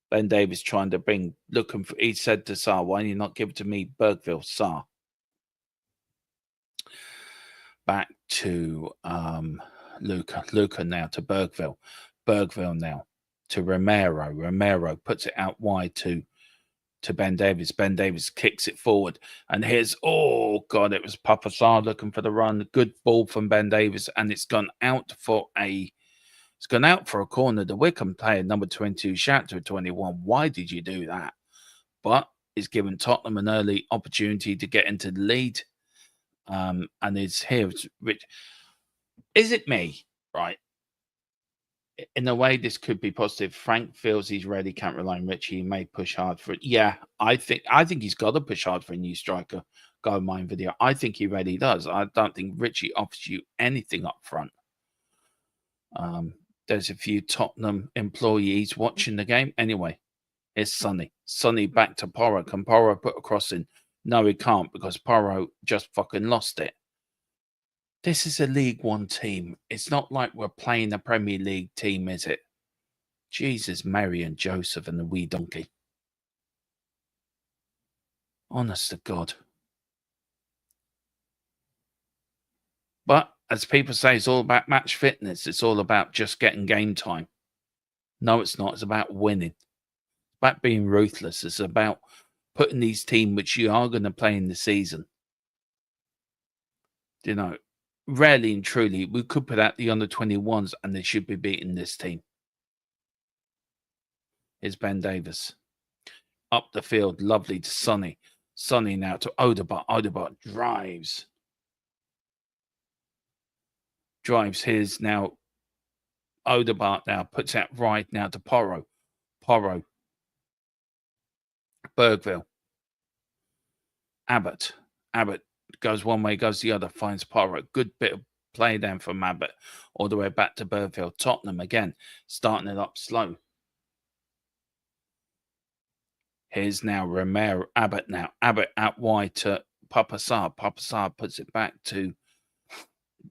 [SPEAKER 2] Ben Davies trying to bring, looking for, he said to Sarr, why don't you not give it to me, Bergville? Sarr. Back to Luca. Luca now to Bergville. Bergville now to Romero. Romero puts it out wide to Ben Davies. Ben Davies kicks it forward. And here's, oh, God, it was Papa Sarr looking for the run. Good ball from Ben Davies. And it's gone out for a corner. The Wycombe player, number 22, shout to 21. Why did you do that? But it's given Tottenham an early opportunity to get into the lead. And it's here. Rich. Is it me? Right. In a way, this could be positive. Frank feels he's ready. Can't rely on Richie. He may push hard for it. Yeah, I think he's got to push hard for a new striker. Go mind video. I think he really does. I don't think Richie offers you anything up front. There's a few Tottenham employees watching the game. Anyway, here's Sonny. Sonny back to Porro. Can Porro put a cross in? No, he can't because Porro just fucking lost it. This is a League One team. It's not like we're playing a Premier League team, is it? Jesus, Mary and Joseph and the wee donkey. Honest to God. But as people say, it's all about match fitness. It's all about just getting game time. No, it's not. It's about winning. It's about being ruthless. It's about putting these teams which you are going to play in the season. You know, rarely and truly, we could put out the under-21s and they should be beating this team. Here's Ben Davies. Up the field, lovely to Sonny. Sonny now to Odegaard. Odegaard drives. Here's now Odegaard now. Puts out right now to Porro. Porro. Bergville. Abbott. Abbott goes one way, goes the other, finds Porro. Good bit of play down from Abbott. All the way back to Bergville. Tottenham again, starting it up slow. Here's now Romero. Abbott now. Abbott out wide to Papa Sarr. Papa Sarr puts it back to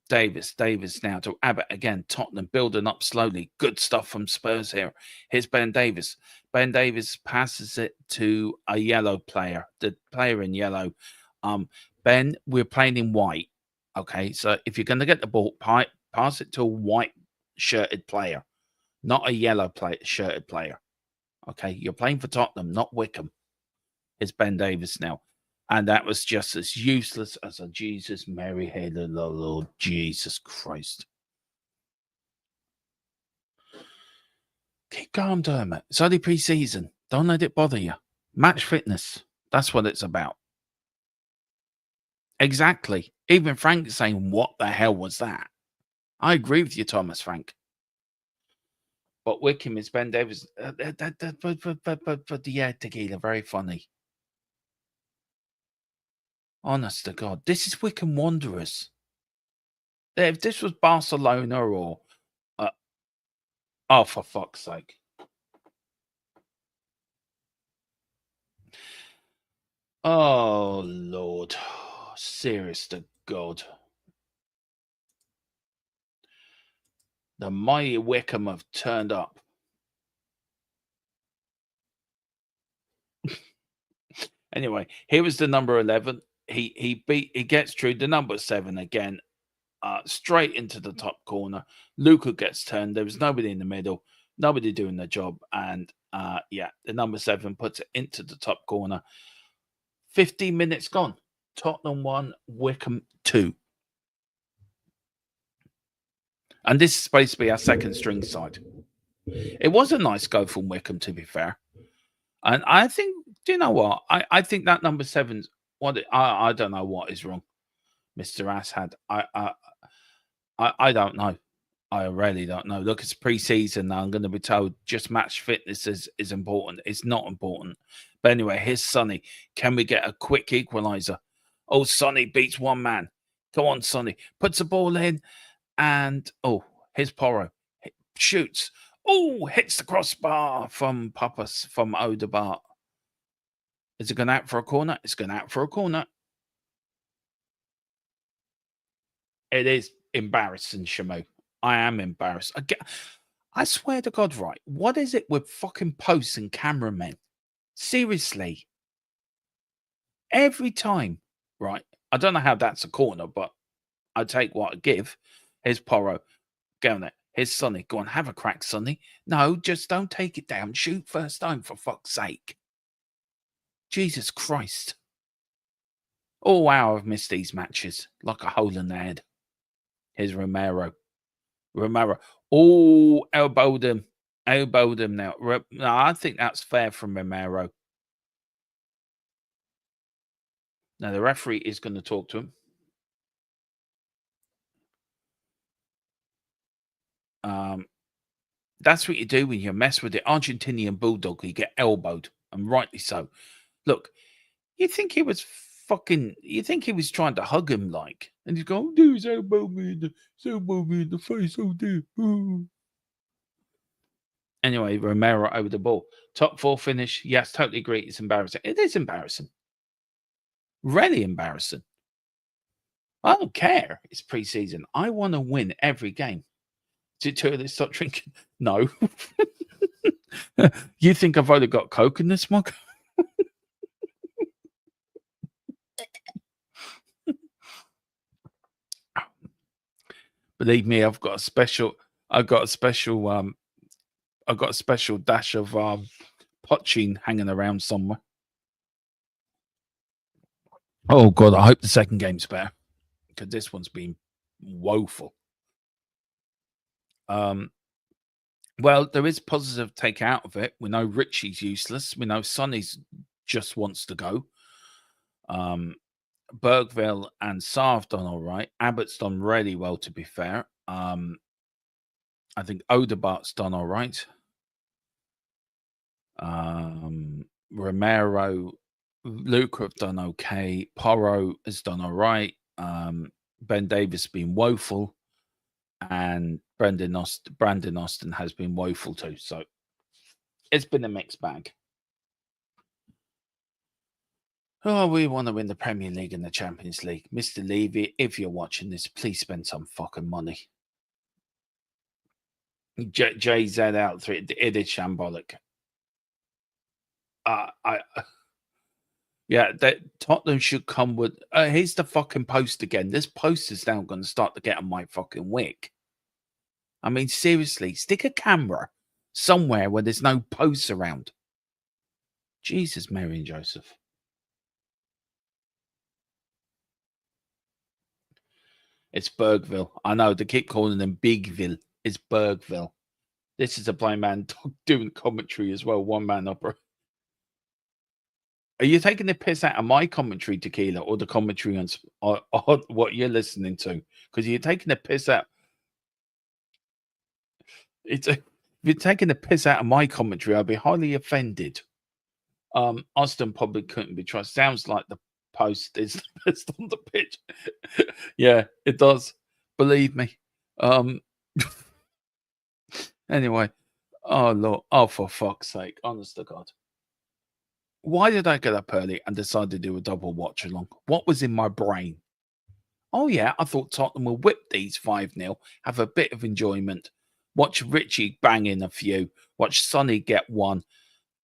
[SPEAKER 2] Davis. Davis now to Abbott again. Tottenham building up slowly. Good stuff from Spurs here. Here's Ben Davies. Ben Davies passes it to a yellow player. The player in yellow. Ben, we're playing in white. Okay, so if you're going to get the ball, pass it to a white shirted player, not a yellow shirted player. Okay, you're playing for Tottenham, not Wycombe. It's Ben Davies now. And that was just as useless as a Jesus, Mary, Hail, Lord, Jesus Christ. Keep calm, Dermot. It's only pre-season. Don't let it bother you. Match fitness. That's what it's about. Exactly. Even Frank is saying, what the hell was that? I agree with you, Thomas Frank. But Wycombe is Ben Davies. But yeah, Tequila, very funny. Honest to God, this is Wycombe Wanderers. If this was Barcelona or... oh, for fuck's sake. Oh, Lord. Serious to God. The mighty Wycombe have turned up. Anyway, here was the number 11. He gets through the number 7 again, straight into the top corner. Luca gets turned. There was nobody in the middle, nobody doing the job, and yeah, the number 7 puts it into the top corner. 15 minutes gone. Tottenham 1, Wycombe 2. And this is supposed to be our second string side. It was a nice go from Wycombe, to be fair. And I think, do you know what? I think that number 7's what I don't know what is wrong, Mr. Assad. I don't know. I really don't know. Look, it's pre-season. I'm going to be told just match fitness is important. It's not important. But anyway, here's Sonny. Can we get a quick equaliser? Oh, Sonny beats one man. Go on, Sonny. Puts the ball in. And, oh, here's Porro. Shoots. Oh, hits the crossbar from Papas, from Odegaard. Is it going out for a corner? It's going out for a corner. It is embarrassing, Shamu. I am embarrassed. I swear to God, right? What is it with fucking posts and cameramen? Seriously. Every time, right? I don't know how that's a corner, but I take what I give. Here's Porro. Go on there. Here's Sonny. Go on, have a crack, Sonny. No, just don't take it down. Shoot first time, for fuck's sake. Jesus Christ. Oh, wow, I've missed these matches. Like a hole in the head. Here's Romero. Oh, elbowed him. Elbowed him now. No, I think that's fair from Romero. Now, the referee is going to talk to him. That's what you do when you mess with the Argentinian bulldog. You get elbowed, and rightly so. Look, you think he was trying to hug him, like, and he's going, oh, dude, he's elbowed me in the face, oh dear. Ooh. Anyway, Romero over the ball. Top 4 finish. Yes, totally agree. It's embarrassing. It is embarrassing. Really embarrassing. I don't care. It's pre-season. I want to win every game. Is it too early to stop drinking? No. You think I've only got Coke in this mug? Believe me, I've got a special dash of poaching hanging around somewhere. Oh God, I hope the second game's better, because this one's been woeful. Well, there is positive take out of it. We know Richie's useless. We know Sonny's just wants to go. Bergville and Saar have done all right. Abbott's done really well, to be fair. I think Odegaard's done all right. Romero, Luca have done okay. Porro has done all right. Ben Davis has been woeful. And Brandon Austin has been woeful too. So it's been a mixed bag. Oh, we want to win the Premier League and the Champions League. Mr. Levy, if you're watching this, please spend some fucking money. JZ out 3. It is shambolic. Yeah, that Tottenham should come with. Here's the fucking post again. This post is now going to start to get on my fucking wick. I mean, seriously, stick a camera somewhere where there's no posts around. Jesus, Mary and Joseph. It's Bergville. I know they keep calling them Bigville. It's Bergville. This is a blind man doing commentary as well. One man opera. Are you taking the piss out of my commentary, Tequila, or the commentary on what you're listening to? Because you're taking the piss out. If you're taking the piss out of my commentary, I'd be highly offended. Austin probably couldn't be trusted. Sounds like the post is the best on the pitch. Yeah, it does. Believe me. Anyway. Oh, Lord. Oh, for fuck's sake. Honest to God. Why did I get up early and decide to do a double watch along? What was in my brain? Oh, yeah, I thought Tottenham will whip these 5-0, have a bit of enjoyment, watch Richie bang in a few, watch Sonny get one,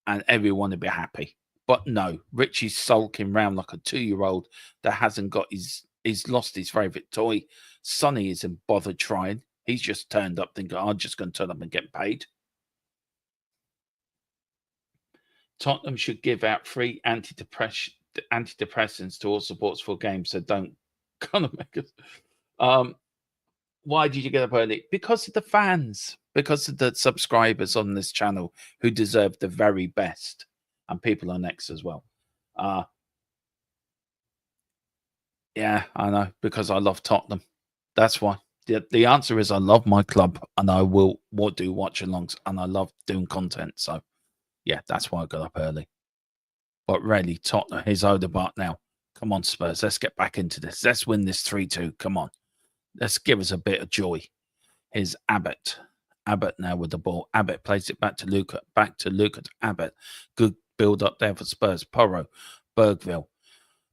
[SPEAKER 2] and everyone will be happy. But no, Richie's sulking around like a 2-year-old that hasn't got he's lost his favourite toy. Sonny isn't bothered trying. He's just turned up thinking, I'm just going to turn up and get paid. Tottenham should give out free antidepressant antidepressants to all supports for games, so don't kind of make us. Why did you get up early? Because of the fans, because of the subscribers on this channel who deserve the very best, and people on X as well. Yeah, I know, because I love Tottenham. That's why. The answer is I love my club, and I will do watch-alongs, and I love doing content. So, yeah, that's why I got up early. But really, Tottenham, here's Odegaard now. Come on, Spurs. Let's get back into this. Let's win this 3-2. Come on. Let's give us a bit of joy. Here's Abbott. Abbott now with the ball. Abbott plays it back to Luca. Back to Luca to Abbott. Good build up there for Spurs. Porro. Bergville.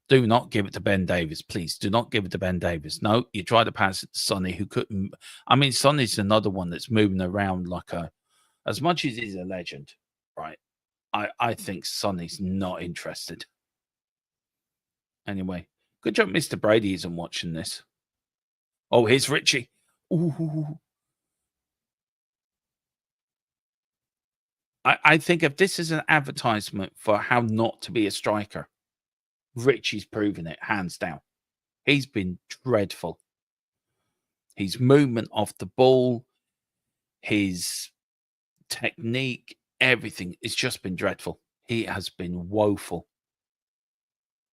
[SPEAKER 2] Do not give it to Ben Davies, please. Do not give it to Ben Davies. No, you try to pass it to Sonny, who couldn't. I mean, Sonny's another one that's moving around like a. As much as he's a legend, right? I think Sonny's not interested. Anyway, good job Mr. Brady isn't watching this. Oh, here's Richie. Ooh. I think if this is an advertisement for how not to be a striker, Richie's proven it, hands down. He's been dreadful. His movement off the ball, his technique, everything, it's just been dreadful. He has been woeful.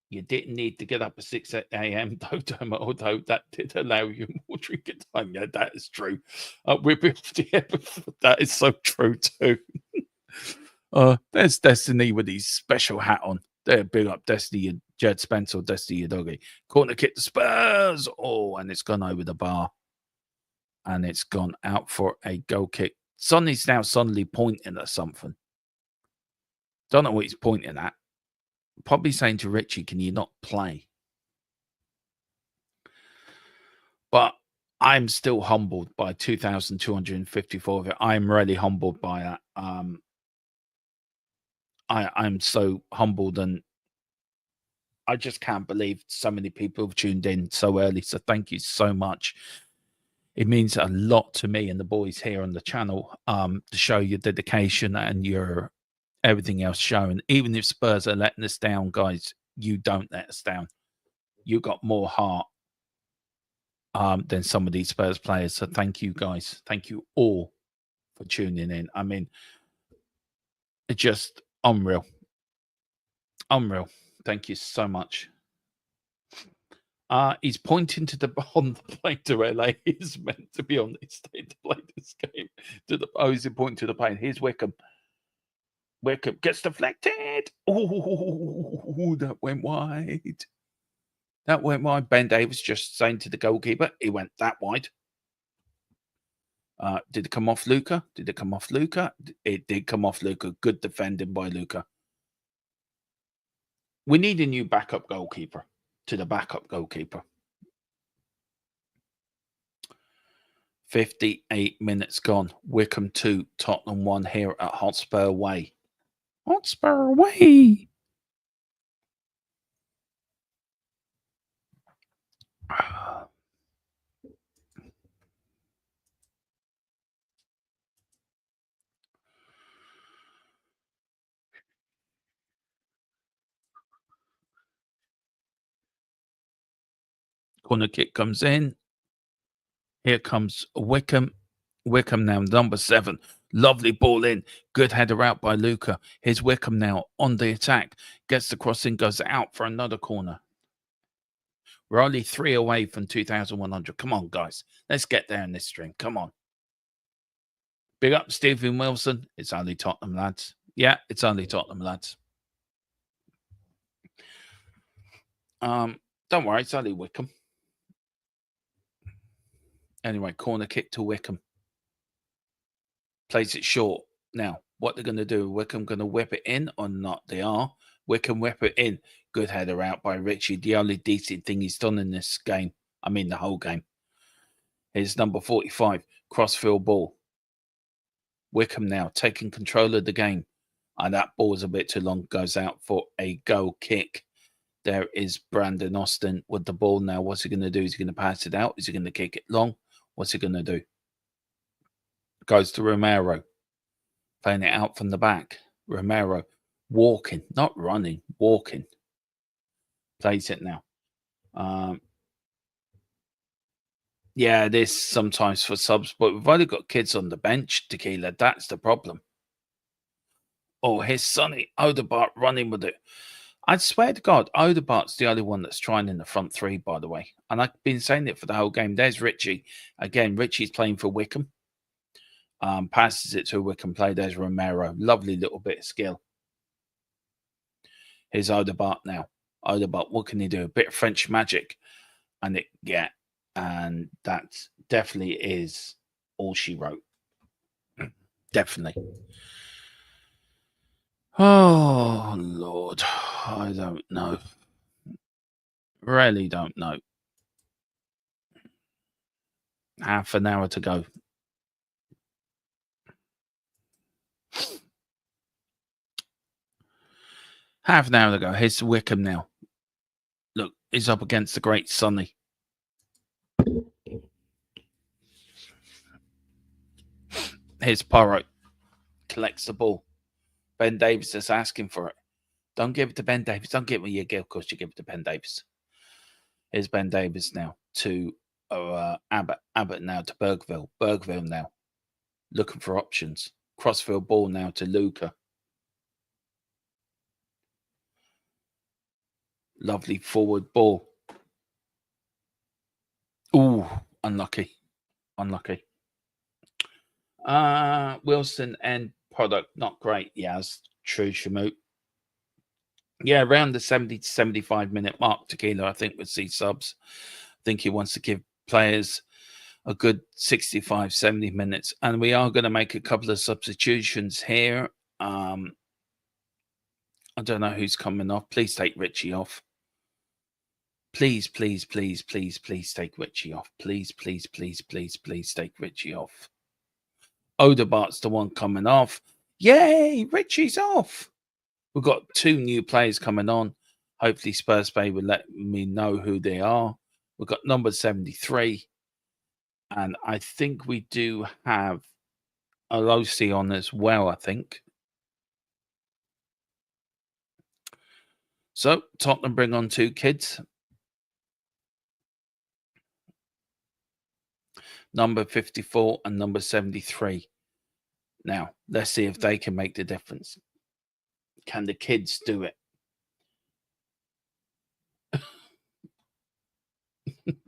[SPEAKER 2] You didn't need to get up at 6 a.m. though, although that did allow you more drinking time. Yeah, that is true. That is so true too. There's Destiny with his special hat on. There, big up Destiny, Jed Spencer, Destiny Doggy. Corner kick to Spurs. Oh, and it's gone over the bar. And it's gone out for a goal kick. Sonny's now suddenly pointing at something. Don't know what he's pointing at. Probably saying to Richie, can you not play? But I'm still humbled by 2,254 of it. I'm really humbled by that. I'm so humbled, and I just can't believe so many people have tuned in so early. So thank you so much. It means a lot to me and the boys here on the channel to show your dedication and your everything else showing. Even if Spurs are letting us down, guys, you don't let us down. You got more heart than some of these Spurs players. So thank you, guys. Thank you all for tuning in. I mean, it's just unreal. Unreal. Thank you so much. He's pointing to the on the plane to LA. He's meant to be on the stage to play this game. He's pointing to the plane. Here's Wycombe. Wycombe gets deflected. Oh, that went wide. That went wide. Ben Davies just saying to the goalkeeper, he went that wide. Did it come off Luca? Did it come off Luca? It did come off Luca. Good defending by Luca. We need a new backup goalkeeper. To the backup goalkeeper. 58 minutes gone. Wycombe 2, Tottenham 1 here at Hotspur Way. Hotspur Way. Corner kick comes in. Here comes Wycombe. Wycombe now, number 7. Lovely ball in. Good header out by Luca. Here's Wycombe now on the attack. Gets the crossing, goes out for another corner. We're only 3 away from 2,100. Come on, guys. Let's get there in this stream. Come on. Big up Stephen Wilson. It's only Tottenham, lads. Yeah, it's only Tottenham, lads. Don't worry, it's only Wycombe. Anyway, corner kick to Wycombe. Plays it short. Now, what they're going to do, Wycombe going to whip it in or not? They are. Wycombe whip it in. Good header out by Richie. The only decent thing he's done in this game. I mean, the whole game. Here's number 45. Crossfield ball. Wycombe now taking control of the game. And that ball is a bit too long. Goes out for a goal kick. There is Brandon Austin with the ball now. What's he going to do? Is he going to pass it out? Is he going to kick it long? What's he going to do? Goes to Romero. Playing it out from the back. Romero walking, not running, walking. Plays it now. Yeah, it is sometimes for subs, but we've only got kids on the bench, Tequila. That's the problem. Oh, here's Sonny Odegaard running with it. I swear to God, Odegaard's the only one that's trying in the front three, by the way. And I've been saying it for the whole game. There's Richie. Again, Richie's playing for Wycombe. Passes it to a Wycombe play. There's Romero. Lovely little bit of skill. Here's Odegaard now. Odegaard, what can he do? A bit of French magic. And and that definitely is all she wrote. Definitely. Oh, Lord. I don't know. Really don't know. Half an hour to go. Half an hour to go. Here's Wycombe now. Look, he's up against the great Sonny. Here's Porro. Collects the ball. Ben Davis is asking for it. Don't give it to Ben Davis. Don't give it you give. Of course, you give it to Ben Davis. Here's Ben Davis now to Abbott. Abbott now to Bergville. Bergville now looking for options. Crossfield ball now to Luca. Lovely forward ball. Ooh, unlucky. Unlucky. Wilson and product, not great. Yeah, it's true, Shamoot. Yeah, around the 70 to 75 minute mark, Tequila, I think, with C subs. I think he wants to give players a good 65, 70 minutes. And we are going to make a couple of substitutions here. I don't know who's coming off. Please take Richie off. Please, please, please, please, please take Richie off. Please, please, please, please, please take Richie off. Odegaard's the one coming off. Yay, Richie's off. We've got 2 new players coming on. Hopefully Spurs Bay will let me know who they are. We've got number 73. And I think we do have Alosi on as well, I think. So Tottenham bring on 2 kids. Number 54 and number 73. Now, let's see if they can make the difference. Can the kids do it?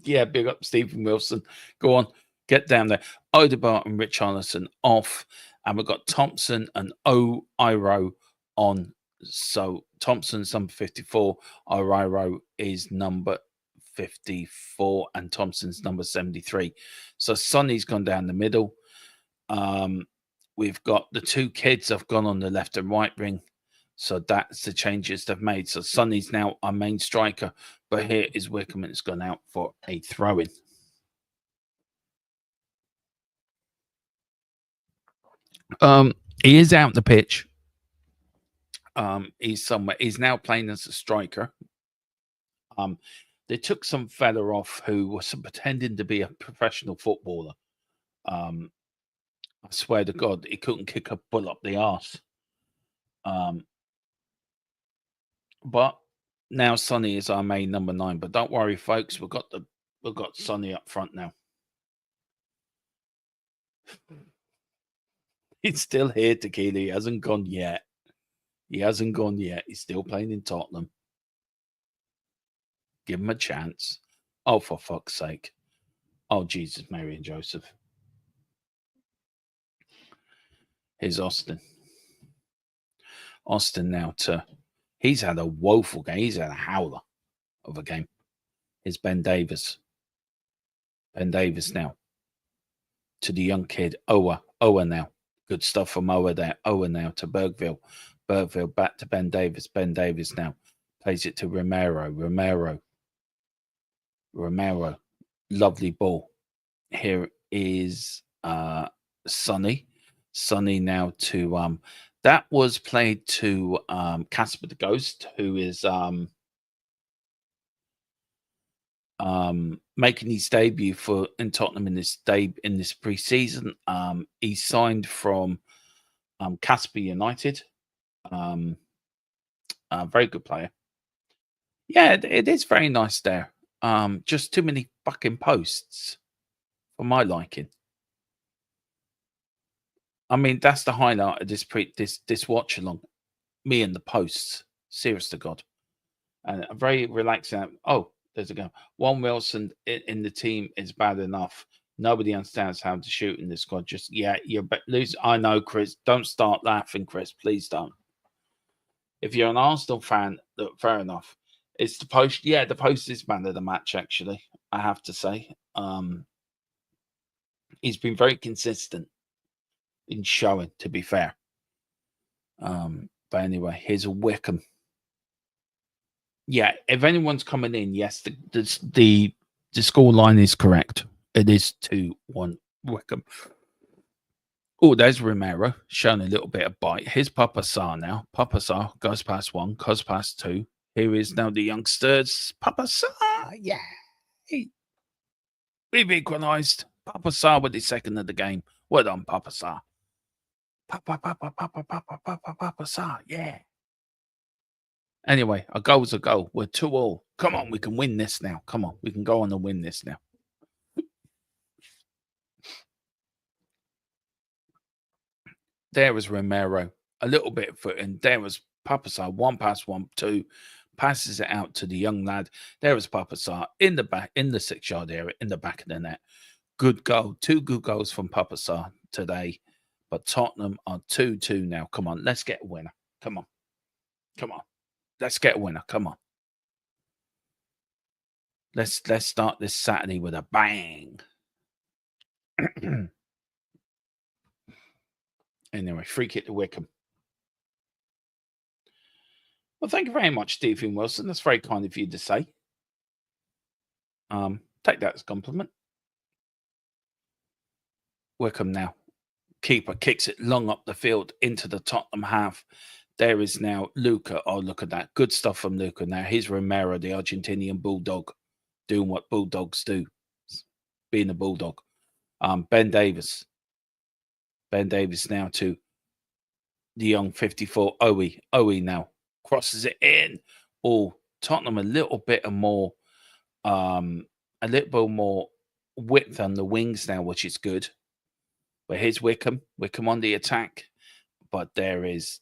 [SPEAKER 2] Yeah, big up Stephen Wilson. Go on, get down there. Odegaard and Richarlison off. And we've got Thompson and O'Iro on. So Thompson's number 54. O'Iro is number 54 and Thompson's number 73. So Sonny's gone down the middle. We've got the 2 kids have gone on the left and right wing. So that's the changes they've made. So Sonny's now our main striker. But here is Wycombe and it's gone out for a throw-in. He is out the pitch. He's somewhere. He's now playing as a striker. They took some fella off who was pretending to be a professional footballer. I swear to God, he couldn't kick a bull up the arse. But now Sonny is our main number 9. But don't worry, folks, we've got Sonny up front now. He's still here, Tequila. He hasn't gone yet. He hasn't gone yet. He's still playing in Tottenham. Give him a chance. Oh, for fuck's sake. Oh, Jesus, Mary and Joseph. Here's Austin. Austin now to... He's had a woeful game. He's had a howler of a game. Here's Ben Davis. Ben Davis now. To the young kid, Owa. Owa now. Good stuff from Owa there. Owa now to Bergville. Bergville back to Ben Davis. Ben Davis now plays it to Romero. Romero. Lovely ball. Here is Sonny. Sonny now to... that was played to Casper the Ghost, who is making his debut in Tottenham in this pre-season. He signed from Casper United. Very good player. Yeah, it is very nice there. Just too many fucking posts for my liking. I mean, that's the highlight of this watch along. Me and the posts. Serious to God. And a very relaxing. Oh, there's a go. One Wilson in the team is bad enough. Nobody understands how to shoot in this squad. Just you're lose. I know, Chris. Don't start laughing, Chris. Please don't. If you're an Arsenal fan, fair enough. It's the post. Yeah, the post is man of the match. Actually, I have to say, he's been very consistent in showing. To be fair, but anyway, here's a Wycombe. Yeah, if anyone's coming in, yes, the score line is correct. It is 2-1 Wycombe. Oh, there's Romero showing a little bit of bite. Here's Papa Sarr now. Papa Sarr goes past one, goes past two. Here is now the youngsters. Papa Sarr, yeah. We've equalised. Papa Sarr with his second of the game. Well done, Papa Sarr. Papa Sarr, yeah. Anyway, a goal's a goal. We're 2-2. Come on, we can win this now. Come on, we can go on and win this now. There was Romero, a little bit of foot, and there was Papa Sarr. 1 pass, 1, 2, passes it out to the young lad. There was Papa Sarr in the back, in the 6-yard area, in the back of the net. Good goal. 2 good goals from Papa Sarr today. But Tottenham are 2-2 now. Come on, let's get a winner. Come on. Come on. Let's get a winner. Come on. Let's start this Saturday with a bang. Anyway, free kick to Wycombe. Well, thank you very much, Stephen Wilson. That's very kind of you to say. Take that as a compliment. Wycombe now. Keeper kicks it long up the field into the Tottenham half. There is now Luca. Oh, look at that. Good stuff from Luca now. Here's Romero, the Argentinian bulldog, doing what bulldogs do, being a bulldog. Ben Davis. Ben Davis now to the young 54, Owie. Owie now crosses it in. Oh, Tottenham a little bit more width on the wings now, which is good. But here's Wycombe. Wycombe on the attack. But there is,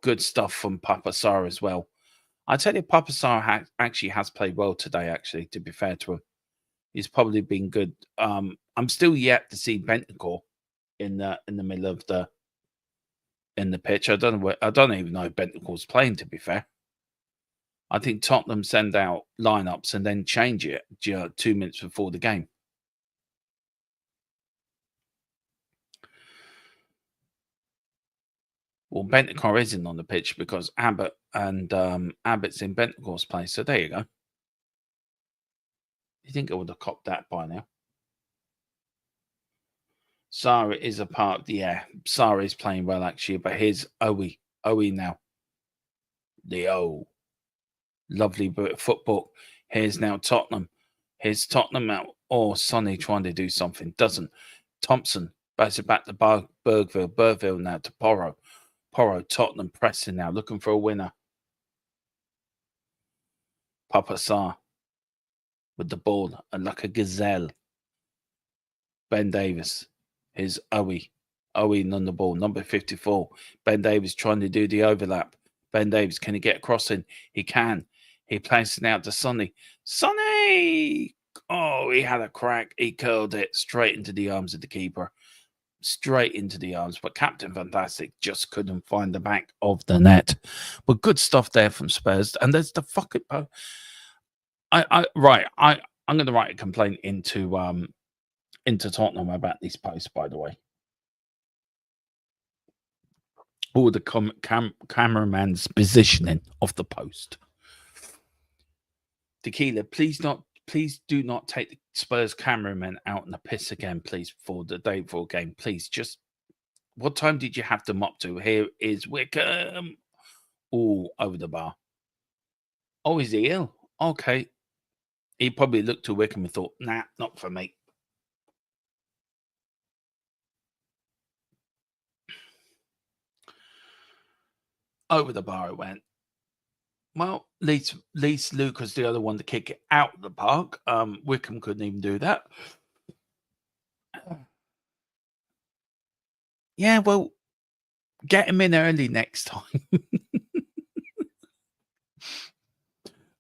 [SPEAKER 2] good stuff from Papa Sarr as well. I tell you, Papa Sarr actually has played well today, actually, to be fair to him. He's probably been good. I'm still yet to see Bentancur in the middle of the pitch. I don't even know if Bentancur's playing, to be fair. I think Tottenham send out lineups and then change it 2 minutes before the game. Well, Bentancur isn't on the pitch because Abbott's in Bentancur's place. So there you go. You think I would have copped that by now? Sarr is a part. Yeah, Sarr is playing well actually. But here's Owie. Owie now. The O. Lovely bit of football. Here's now Tottenham. Here's Tottenham out. Oh, Sonny trying to do something. Doesn't. Thompson. Bats it back to Bergville. Bergville now to Porro. Porro, Tottenham pressing now, looking for a winner. Papa Sarr with the ball, and like a gazelle. Ben Davis, here's Owie. Owie on the ball, number 54. Ben Davis trying to do the overlap. Ben Davis, can he get a crossing? He can. He plays it out to Sonny. Sonny! Oh, he had a crack. He curled it straight into the arms of the keeper. Straight into the arms, but Captain Fantastic just couldn't find the back of the net. But good stuff there from Spurs. And there's the fucking I'm going to write a complaint into Tottenham about these posts, by the way. Or the cameraman's positioning of the post. Tequila, please do not take the Spurs cameraman out in the piss again, please, for the day before game. Please, just what time did you have them up to? Here is Wycombe. Oh, over the bar. Oh, is he ill? Okay. He probably looked to Wycombe and thought, nah, not for me. Over the bar it went. Well, at least Luca's the other one to kick it out of the park. Wycombe couldn't even do that. Yeah, well, get him in early next time.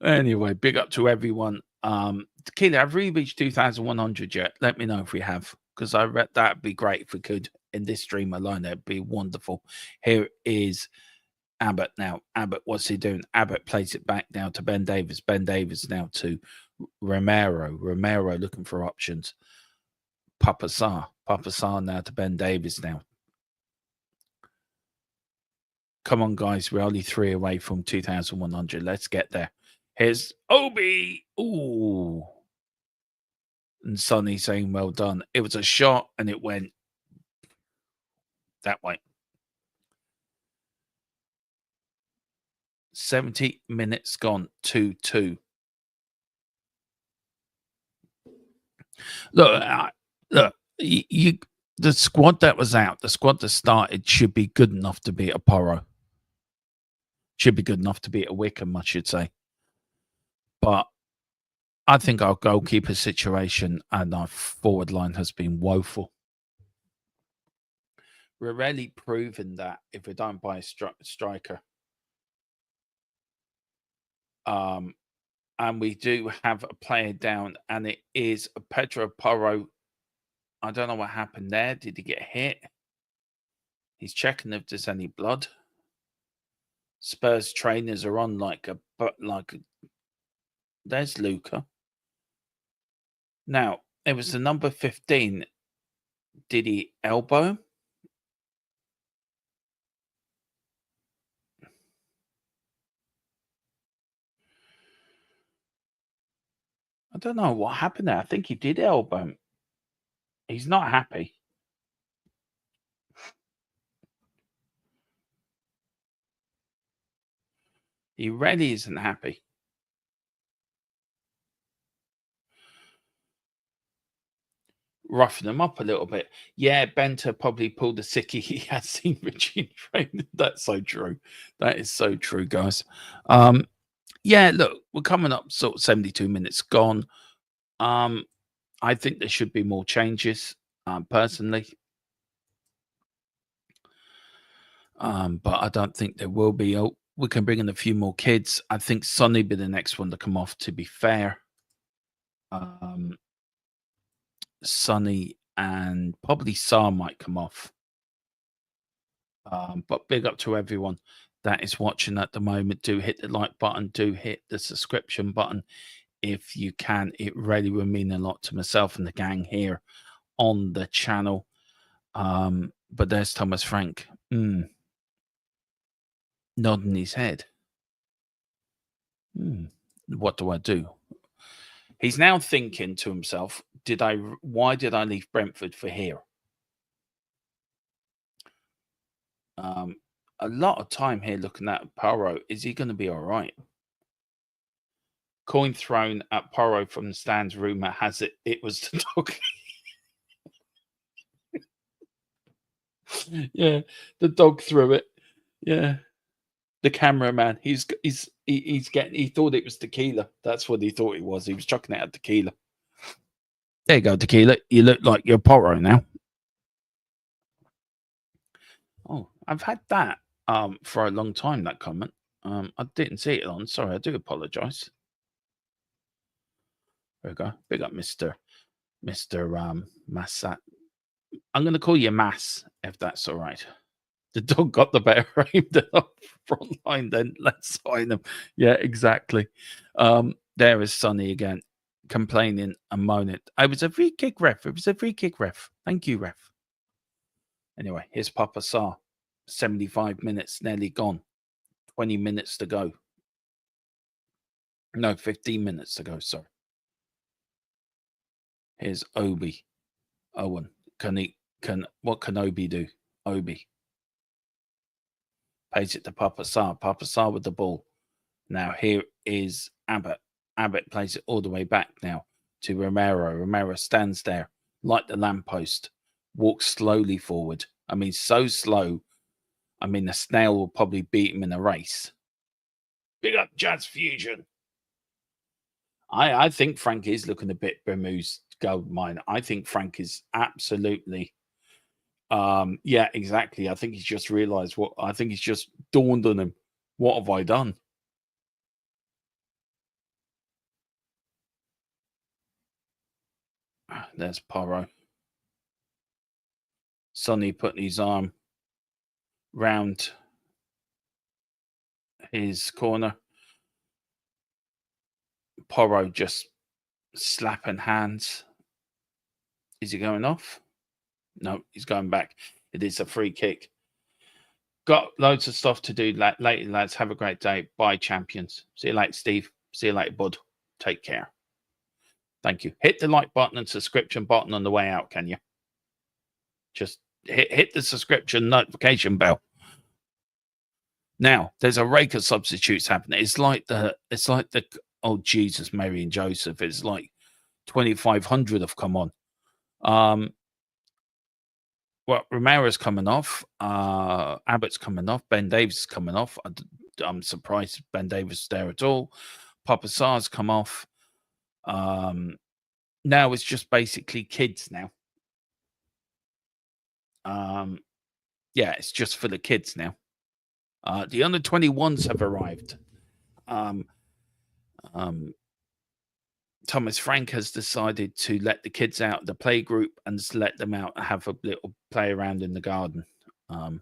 [SPEAKER 2] Anyway, big up to everyone. Tequila, have we reached 2,100 yet? Let me know if we have, because I read that'd be great if we could in this stream alone. That'd be wonderful. Here is Abbott now. Abbott, what's he doing? Abbott plays it back now to Ben Davis. Ben Davis now to Romero. Romero looking for options. Papa Sarr. Papa Sarr now to Ben Davis now. Come on, guys. We're only 3 away from 2,100. Let's get there. Here's Obi. Ooh. And Sonny saying, well done. It was a shot and it went that way. 70 minutes gone, 2-2. Look, the squad that was out, the squad that started should be good enough to beat a Porro. Should be good enough to beat a Wycombe, I should say. But I think our goalkeeper situation and our forward line has been woeful. We're really proving that if we don't buy a striker. And we do have a player down, and it is Pedro Porro. I don't know what happened there. Did he get hit? He's checking if there's any blood. Spurs trainers are on there's Luca. Now, it was the number 15. Did he elbow him? I don't know what happened there. I think he did elbow him. He's not happy. He really isn't happy. Roughing him up a little bit. Yeah, Benter probably pulled a sickie. He has seen Richie in training. That's so true. That is so true, guys. Yeah, look, we're coming up sort of 72 minutes gone. I think there should be more changes, personally. But I don't think there will be. Oh, we can bring in a few more kids. I think Sonny be the next one to come off, to be fair. Sonny and probably Sarr might come off. But big up to everyone that is watching at the moment. Do hit the like button. Do hit the subscription button if you can. It really will mean a lot to myself and the gang here on the channel. But there's Thomas Frank nodding his head. What do I do? He's now thinking to himself, why did I leave Brentford for here? A lot of time here looking at Porro. Is he going to be all right? Coin thrown at Porro from the stands. Rumor has it was the dog. Yeah, the dog threw it. Yeah, the cameraman. He thought it was tequila. That's what he thought it was. He was chucking it at tequila. There you go, tequila. You look like you're Porro now. Oh, I've had that for a long time, that comment. I didn't see it on. Sorry, I do apologize. There we go. Big up Mr. Massat. I'm going to call you Mass, if that's all right. The dog got the better aim than the front line, then let's sign him. Yeah, exactly. There is Sonny again, complaining and moaning. It was a free kick, ref. It was a free kick, ref. Thank you, ref. Anyway, here's Papa Sarr. 75 minutes nearly gone. 20 minutes to go. No, 15 minutes to go, sorry. Here's Owen. What can Obi do? Obi. Pays it to Papa Sarr. Papa Sarr with the ball. Now here is Abbott. Abbott plays it all the way back now to Romero. Romero stands there like the lamppost. Walks slowly forward. I mean, so slow. I mean, a snail will probably beat him in a race. Big up Jazz Fusion. I think Frank is looking a bit bemused gold mine. I think Frank is absolutely yeah, exactly. I think he's just realized what I think he's just dawned on him. What have I done? There's Poro. Sonny putting his arm round his corner. Poro just slapping hands. Is he going off? No, he's going back. It is a free kick. Got loads of stuff to do later, lads. Have a great day. Bye, champions. See you later, Steve. See you later, bud. Take care. Thank you. Hit the like button and subscription button on the way out, can you? Just hit the subscription notification bell. Now, there's a rake of substitutes happening. It's like the oh Jesus, Mary and Joseph. It's like 2,500 have come on. Well, Romero's coming off. Abbott's coming off. Ben Davis is coming off. I'm surprised Ben Davis is there at all. Papa Sarr's come off. Now it's just basically kids now. Yeah, it's just for the kids now. The under 21s have arrived. Thomas Frank has decided to let the kids out of the play group and just let them out and have a little play around in the garden. I'm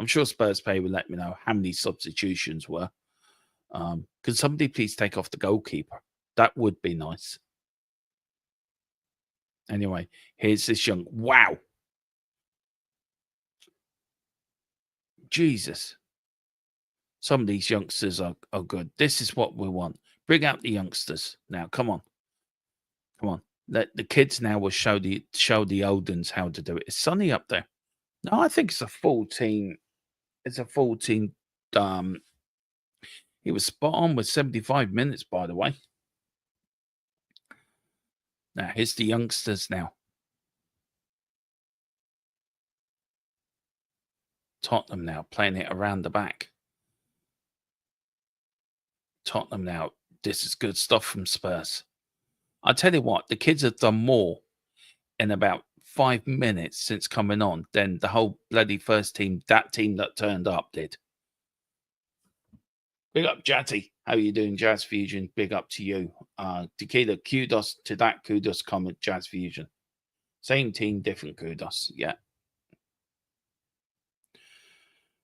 [SPEAKER 2] sure Spurs Pay will let me know how many substitutions were. Can somebody please take off the goalkeeper? That would be nice. Anyway, here's this young... Wow. Jesus. Some of these youngsters are good. This is what we want. Bring out the youngsters. Now, come on. Come on. Let the kids now will show the old uns how to do it. Is Sonny up there? No, I think it's a full team. It's a full team. He was spot on with 75 minutes, by the way. Now, here's the youngsters now. Tottenham now playing it around the back. Tottenham now. This is good stuff from Spurs. I tell you what, the kids have done more in about 5 minutes since coming on than the whole bloody first team, that team that turned up, did. Big up, Jatty. How are you doing, Jazz Fusion? Big up to you. Tequila, kudos to that kudos comment, Jazz Fusion. Same team, different kudos. Yeah.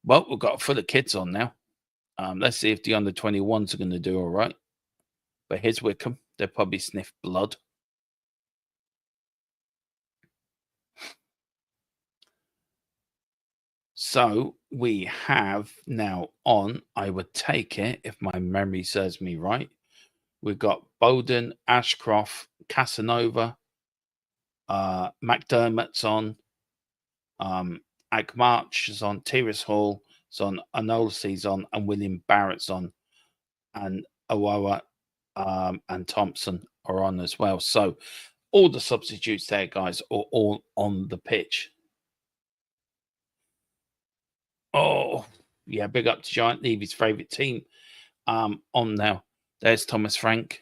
[SPEAKER 2] Well, we've got a full of kids on now. Let's see if the under 21s are going to do all right. But here's Wycombe. They'll probably sniff blood. So we have now on, I would take it, if my memory serves me right. We've got Bowden, Ashcroft, Casanova, McDermott's on, Agmarch is on, Tyrus Hall is on, Anolsi's on, and William Barrett's on, and Awawa and Thompson are on as well. So all the substitutes there, guys, are all on the pitch. Oh, yeah, big up to Giant Levy's favourite team. On now. There's Thomas Frank.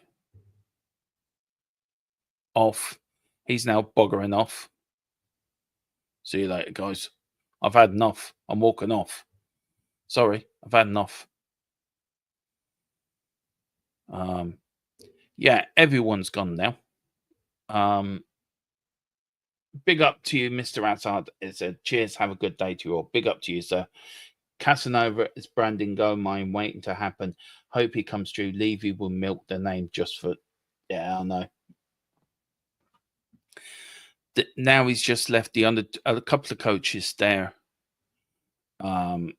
[SPEAKER 2] Off. He's now buggering off. See you later, guys. I've had enough. I'm walking off. Sorry, I've had enough. Yeah, everyone's gone now. Big up to you, Mr. Azad. It said, cheers, have a good day to you all. Big up to you, sir. Casanova is Brandon Goldmine waiting to happen. Hope he comes through. Levy will milk the name just for... Yeah, I know. Now he's just left the under... A couple of coaches there. And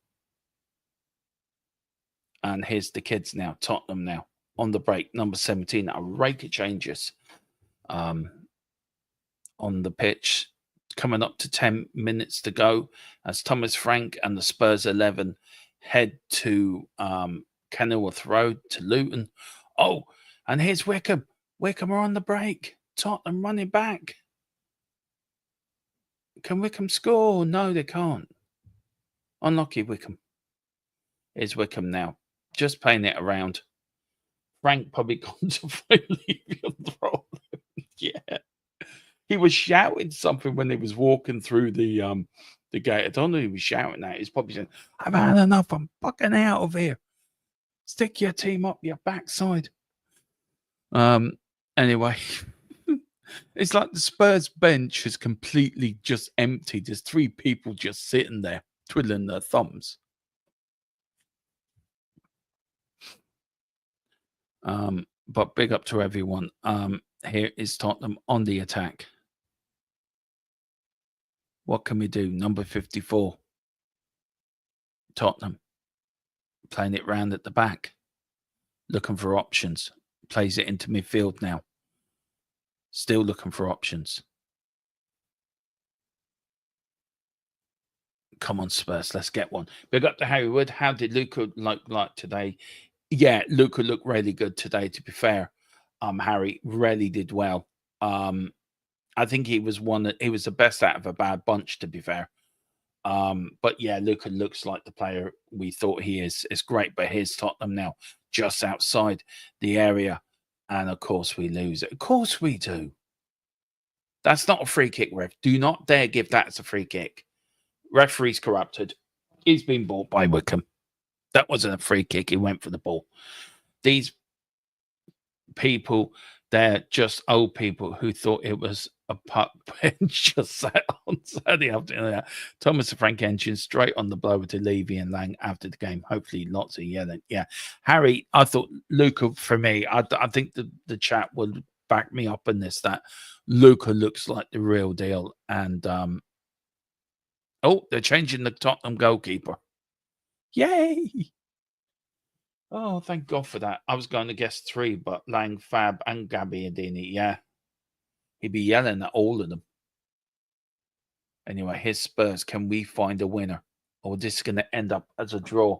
[SPEAKER 2] here's the kids now. Tottenham now. On the break. Number 17. A rake of changes. On the pitch, coming up to 10 minutes to go as Thomas Frank and the Spurs 11 head to Kenilworth Road to Luton. Oh, and here's Wycombe. Wycombe are on the break. Tottenham running back. Can Wycombe score? No, they can't. Unlucky Wycombe. Here's Wycombe now. Just playing it around. Frank probably contemplating the role. Yeah. He was shouting something when he was walking through the gate. I don't know who he was shouting at. He's probably saying, I've had enough. I'm fucking out of here. Stick your team up your backside. Anyway. It's like the Spurs bench is completely just empty. There's 3 people just sitting there twiddling their thumbs. But big up to everyone. Here is Tottenham on the attack. What can we do? Number 54. Tottenham. Playing it round at the back. Looking for options. Plays it into midfield now. Still looking for options. Come on, Spurs. Let's get one. Big up to Harry Wood. How did Luca like today? Yeah, Luca looked really good today, to be fair. Harry really did well. I think he was the best out of a bad bunch, to be fair. But yeah, Luca looks like the player we thought he is. It's great, but here's Tottenham now, just outside the area. And of course we lose it. Of course we do. That's not a free kick, ref. Do not dare give that as a free kick. Referee's corrupted. He's been bought by Wycombe. That wasn't a free kick. He went for the ball. These people, they're just old people who thought it was a puck and just sat on Saturday afternoon. Thomas and Frank Engine straight on the blower to Levy and Lang after the game. Hopefully lots of yelling. Yeah. Harry, I thought Luca, for me, I think the chat will back me up in this, that Luca looks like the real deal. And oh, they're changing the Tottenham goalkeeper. Yay! Oh, thank God for that. I was going to guess 3, but Lang, Fab, and Gabby Adini, yeah. He'd be yelling at all of them. Anyway, here's Spurs. Can we find a winner? Or this is going to end up as a draw?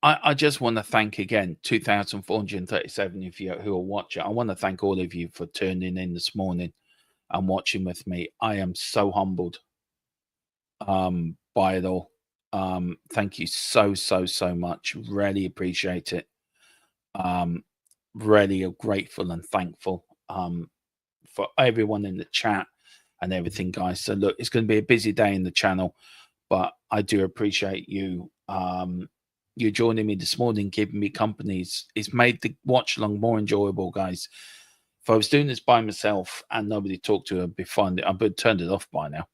[SPEAKER 2] I just want to thank again 2,437 of you who are watching. I want to thank all of you for tuning in this morning and watching with me. I am so humbled by it all. Thank you so much. Really appreciate it. Really grateful and thankful for everyone in the chat and everything, guys. So look, it's going to be a busy day in the channel, but I do appreciate you you joining me this morning, giving me company. It's made the watch along more enjoyable, guys. If I was doing this by myself and nobody talked to, it'd be fun. I would have turned it off by now.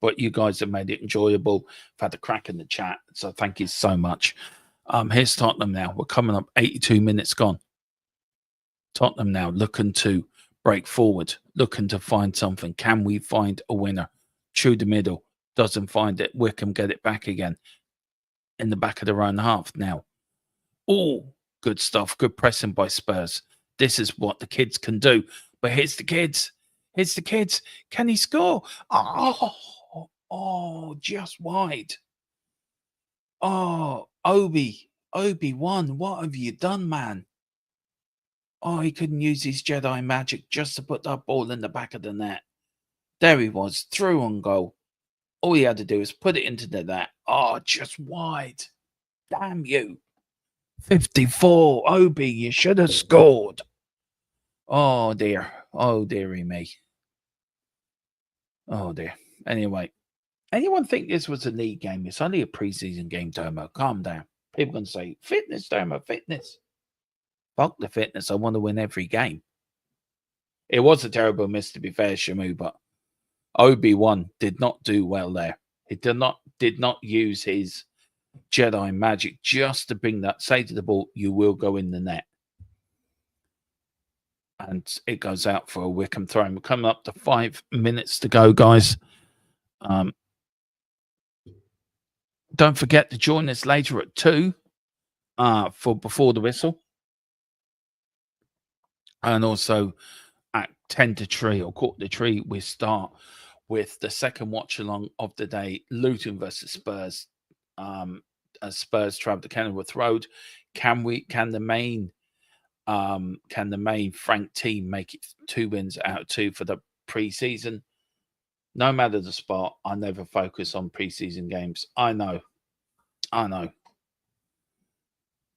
[SPEAKER 2] But you guys have made it enjoyable. I've had a crack in the chat, so thank you so much. Here's Tottenham now. We're coming up 82 minutes gone. Tottenham now looking to break forward, looking to find something. Can we find a winner? Through the middle. Doesn't find it. Wycombe get it back again. In the back of their own half now. Oh, good stuff. Good pressing by Spurs. This is what the kids can do. But here's the kids. Here's the kids. Can he score? Oh, just wide. Oh, Obi-Wan, what have you done, man? Oh, he couldn't use his Jedi magic just to put that ball in the back of the net. There he was, through on goal. All he had to do was put it into the net. Oh, just wide. Damn you. 54. Obi, you should have scored. Oh, dear. Oh, dearie me. Oh, dear. Anyway, anyone think this was a league game? It's only a preseason game, Domo. Calm down. People can say, fitness, Domo, fitness. Fuck the fitness. I want to win every game. It was a terrible miss, to be fair, Shamu, but Obi-Wan did not do well there. He did not use his Jedi magic just to bring that, say to the ball, you will go in the net. And it goes out for a Wycombe throw. We're coming up to 5 minutes to go, guys. Don't forget to join us later at 2 for Before the Whistle. And also at 10 to 3 or quarter to 3, we start with the second watch along of the day, Luton versus Spurs. As Spurs travel to Kenilworth Road, can the main Frank team make it 2 wins out of 2 for the pre-season? No matter the spot, I never focus on pre-season games. I know I know.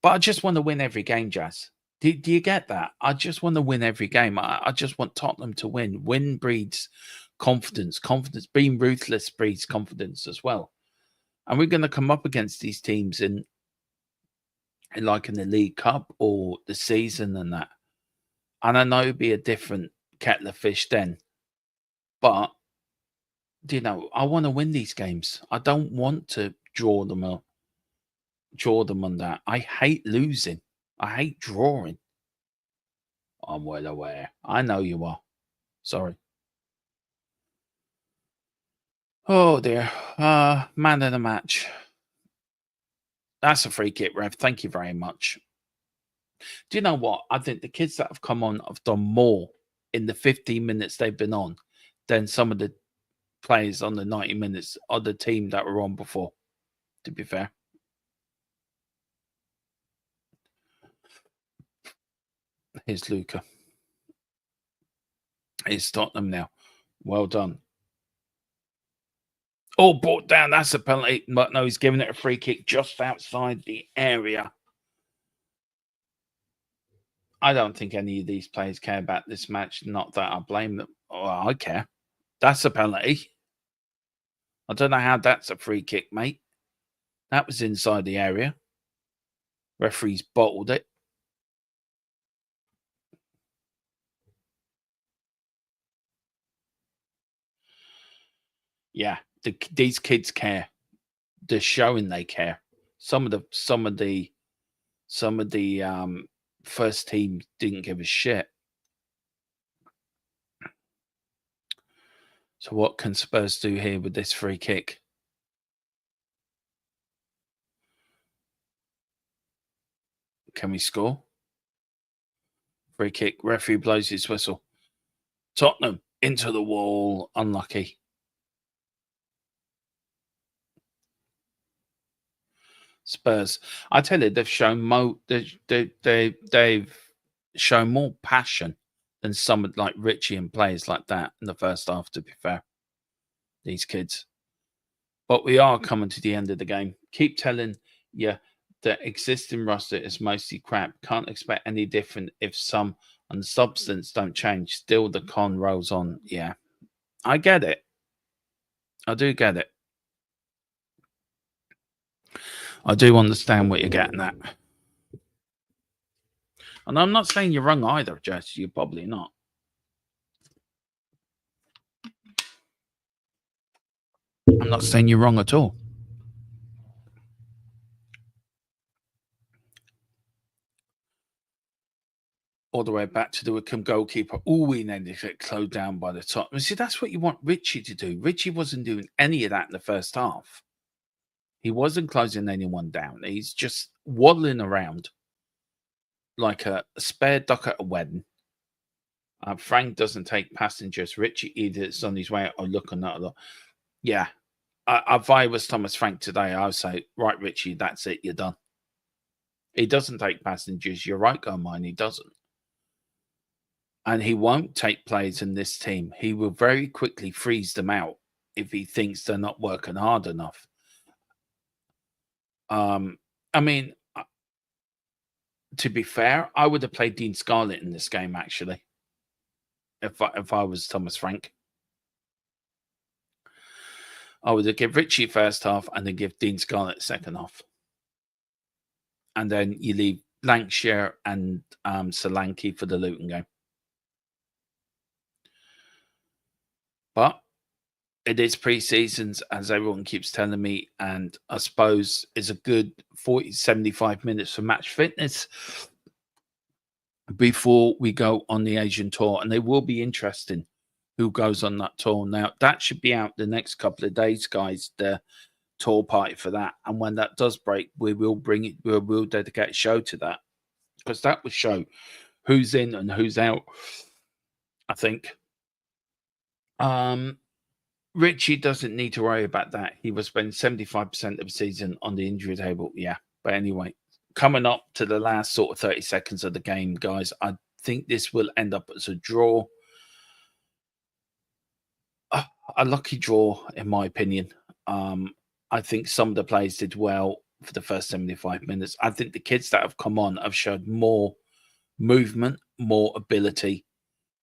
[SPEAKER 2] But I just want to win every game, Jazz. Do you get that? I just want to win every game. I just want Tottenham to win. Win breeds confidence. Confidence, being ruthless breeds confidence as well. And we're going to come up against these teams in like in the League Cup or the season and that. And I know it'd be a different kettle of fish then. But, you know, I want to win these games. I don't want to draw them up. Draw them on that. I hate losing. I hate drawing. I'm well aware. I know you are. Sorry. Oh dear. Man of the match. That's a free kick, Rev. Thank you very much. Do you know what? I think the kids that have come on have done more in the 15 minutes they've been on than some of the players on the 90 minutes of the team that were on before, to be fair. Here's Luca. Here's Tottenham now. Well done. Oh, brought down. That's a penalty. But no, he's giving it a free kick just outside the area. I don't think any of these players care about this match. Not that I blame them. Oh, I care. That's a penalty. I don't know how that's a free kick, mate. That was inside the area. Referee's bottled it. Yeah, these kids care. They're showing they care. Some of the first team didn't give a shit. So what can Spurs do here with this free kick? Can we score? Free kick. Referee blows his whistle. Tottenham into the wall. Unlucky. Spurs. I tell you, they've shown they've shown more passion than some like Richie and players like that in the first half, to be fair. These kids. But we are coming to the end of the game. Keep telling you the existing roster is mostly crap. Can't expect any different if some on the substance don't change. Still the con rolls on. Yeah. I get it. I do get it. I do understand what you're getting at. And I'm not saying you're wrong either, Jess. You're probably not. I'm not saying you're wrong at all. All the way back to the Wycombe goalkeeper. Oh, we needed to get closed down by the top. And see, that's what you want Richie to do. Richie wasn't doing any of that in the first half. He wasn't closing anyone down. He's just waddling around like a spare duck at a wedding. Frank doesn't take passengers. Richie either is on his way or looking at it. Yeah. If I was Thomas Frank today, I would say, right, Richie, that's it. You're done. He doesn't take passengers. You're right, Carmine. He doesn't. And he won't take players in this team. He will very quickly freeze them out if he thinks they're not working hard enough. I mean, to be fair, I would have played Dean Scarlett in this game, actually, if I was Thomas Frank. I would have given Richie first half and then give Dean Scarlett second half. And then you leave Lancashire and Solanke for the Luton game. But it is pre-seasons, as everyone keeps telling me, and I suppose is a good 75 minutes for match fitness before we go on the Asian tour. And it will be interesting who goes on that tour. Now, that should be out the next couple of days, guys, the tour party for that. And when that does break, we will bring it, we will dedicate a show to that, because that will show who's in and who's out, I think. Richie doesn't need to worry about that. He will spend 75% of the season on the injury table. Yeah. But anyway, coming up to the last sort of 30 seconds of the game, guys, I think this will end up as a draw. A lucky draw, in my opinion. I think some of the players did well. for the first 75 minutes. I think the kids that have come on have showed more movement, more ability,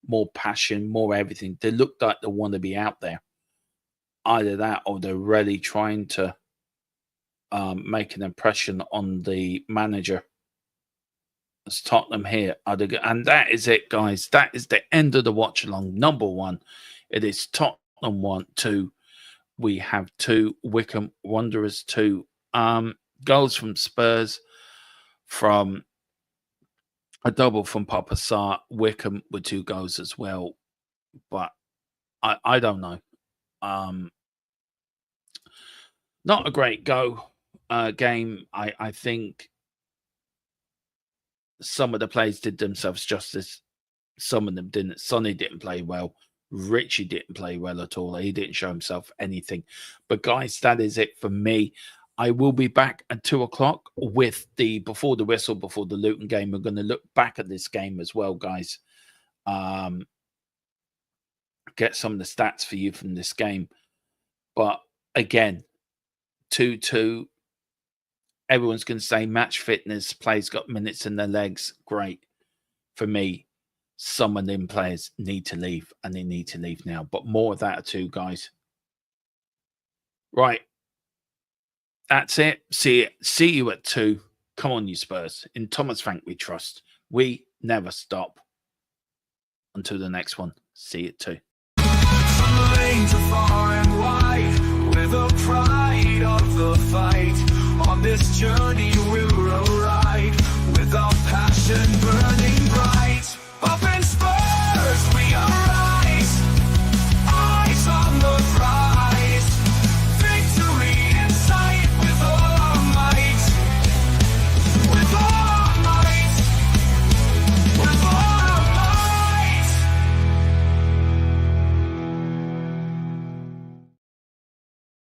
[SPEAKER 2] more passion, more everything. They look like they want to be out there. Either that or they're really trying to make an impression on the manager. It's Tottenham here. And that is it, guys. That is the end of the watch along. Number one, it is Tottenham 1, 2. We have 2, Wycombe Wanderers 2. Goals from Spurs, from a double from Papa Sarr. Wycombe with 2 goals as well. But I don't know. Not a great game. I think some of the players did themselves justice. Some of them didn't. Sonny didn't play well. Richie didn't play well at all. He didn't show himself anything. But guys, that is it for me. I will be back at 2 o'clock with the before the whistle, before the Luton game. We're going to look back at this game as well, guys. Get some of the stats for you from this game. But again, 2-2. Everyone's going to say match fitness. Players got minutes in their legs. Great. For me, some of them players need to leave, and they need to leave now. But more of that too, guys. Right. That's it. See you at 2. Come on, you Spurs. In Thomas Frank we trust. We never stop. Until the next one. See you at 2.
[SPEAKER 1] Far and wide, with the pride of the fight. On this journey we'll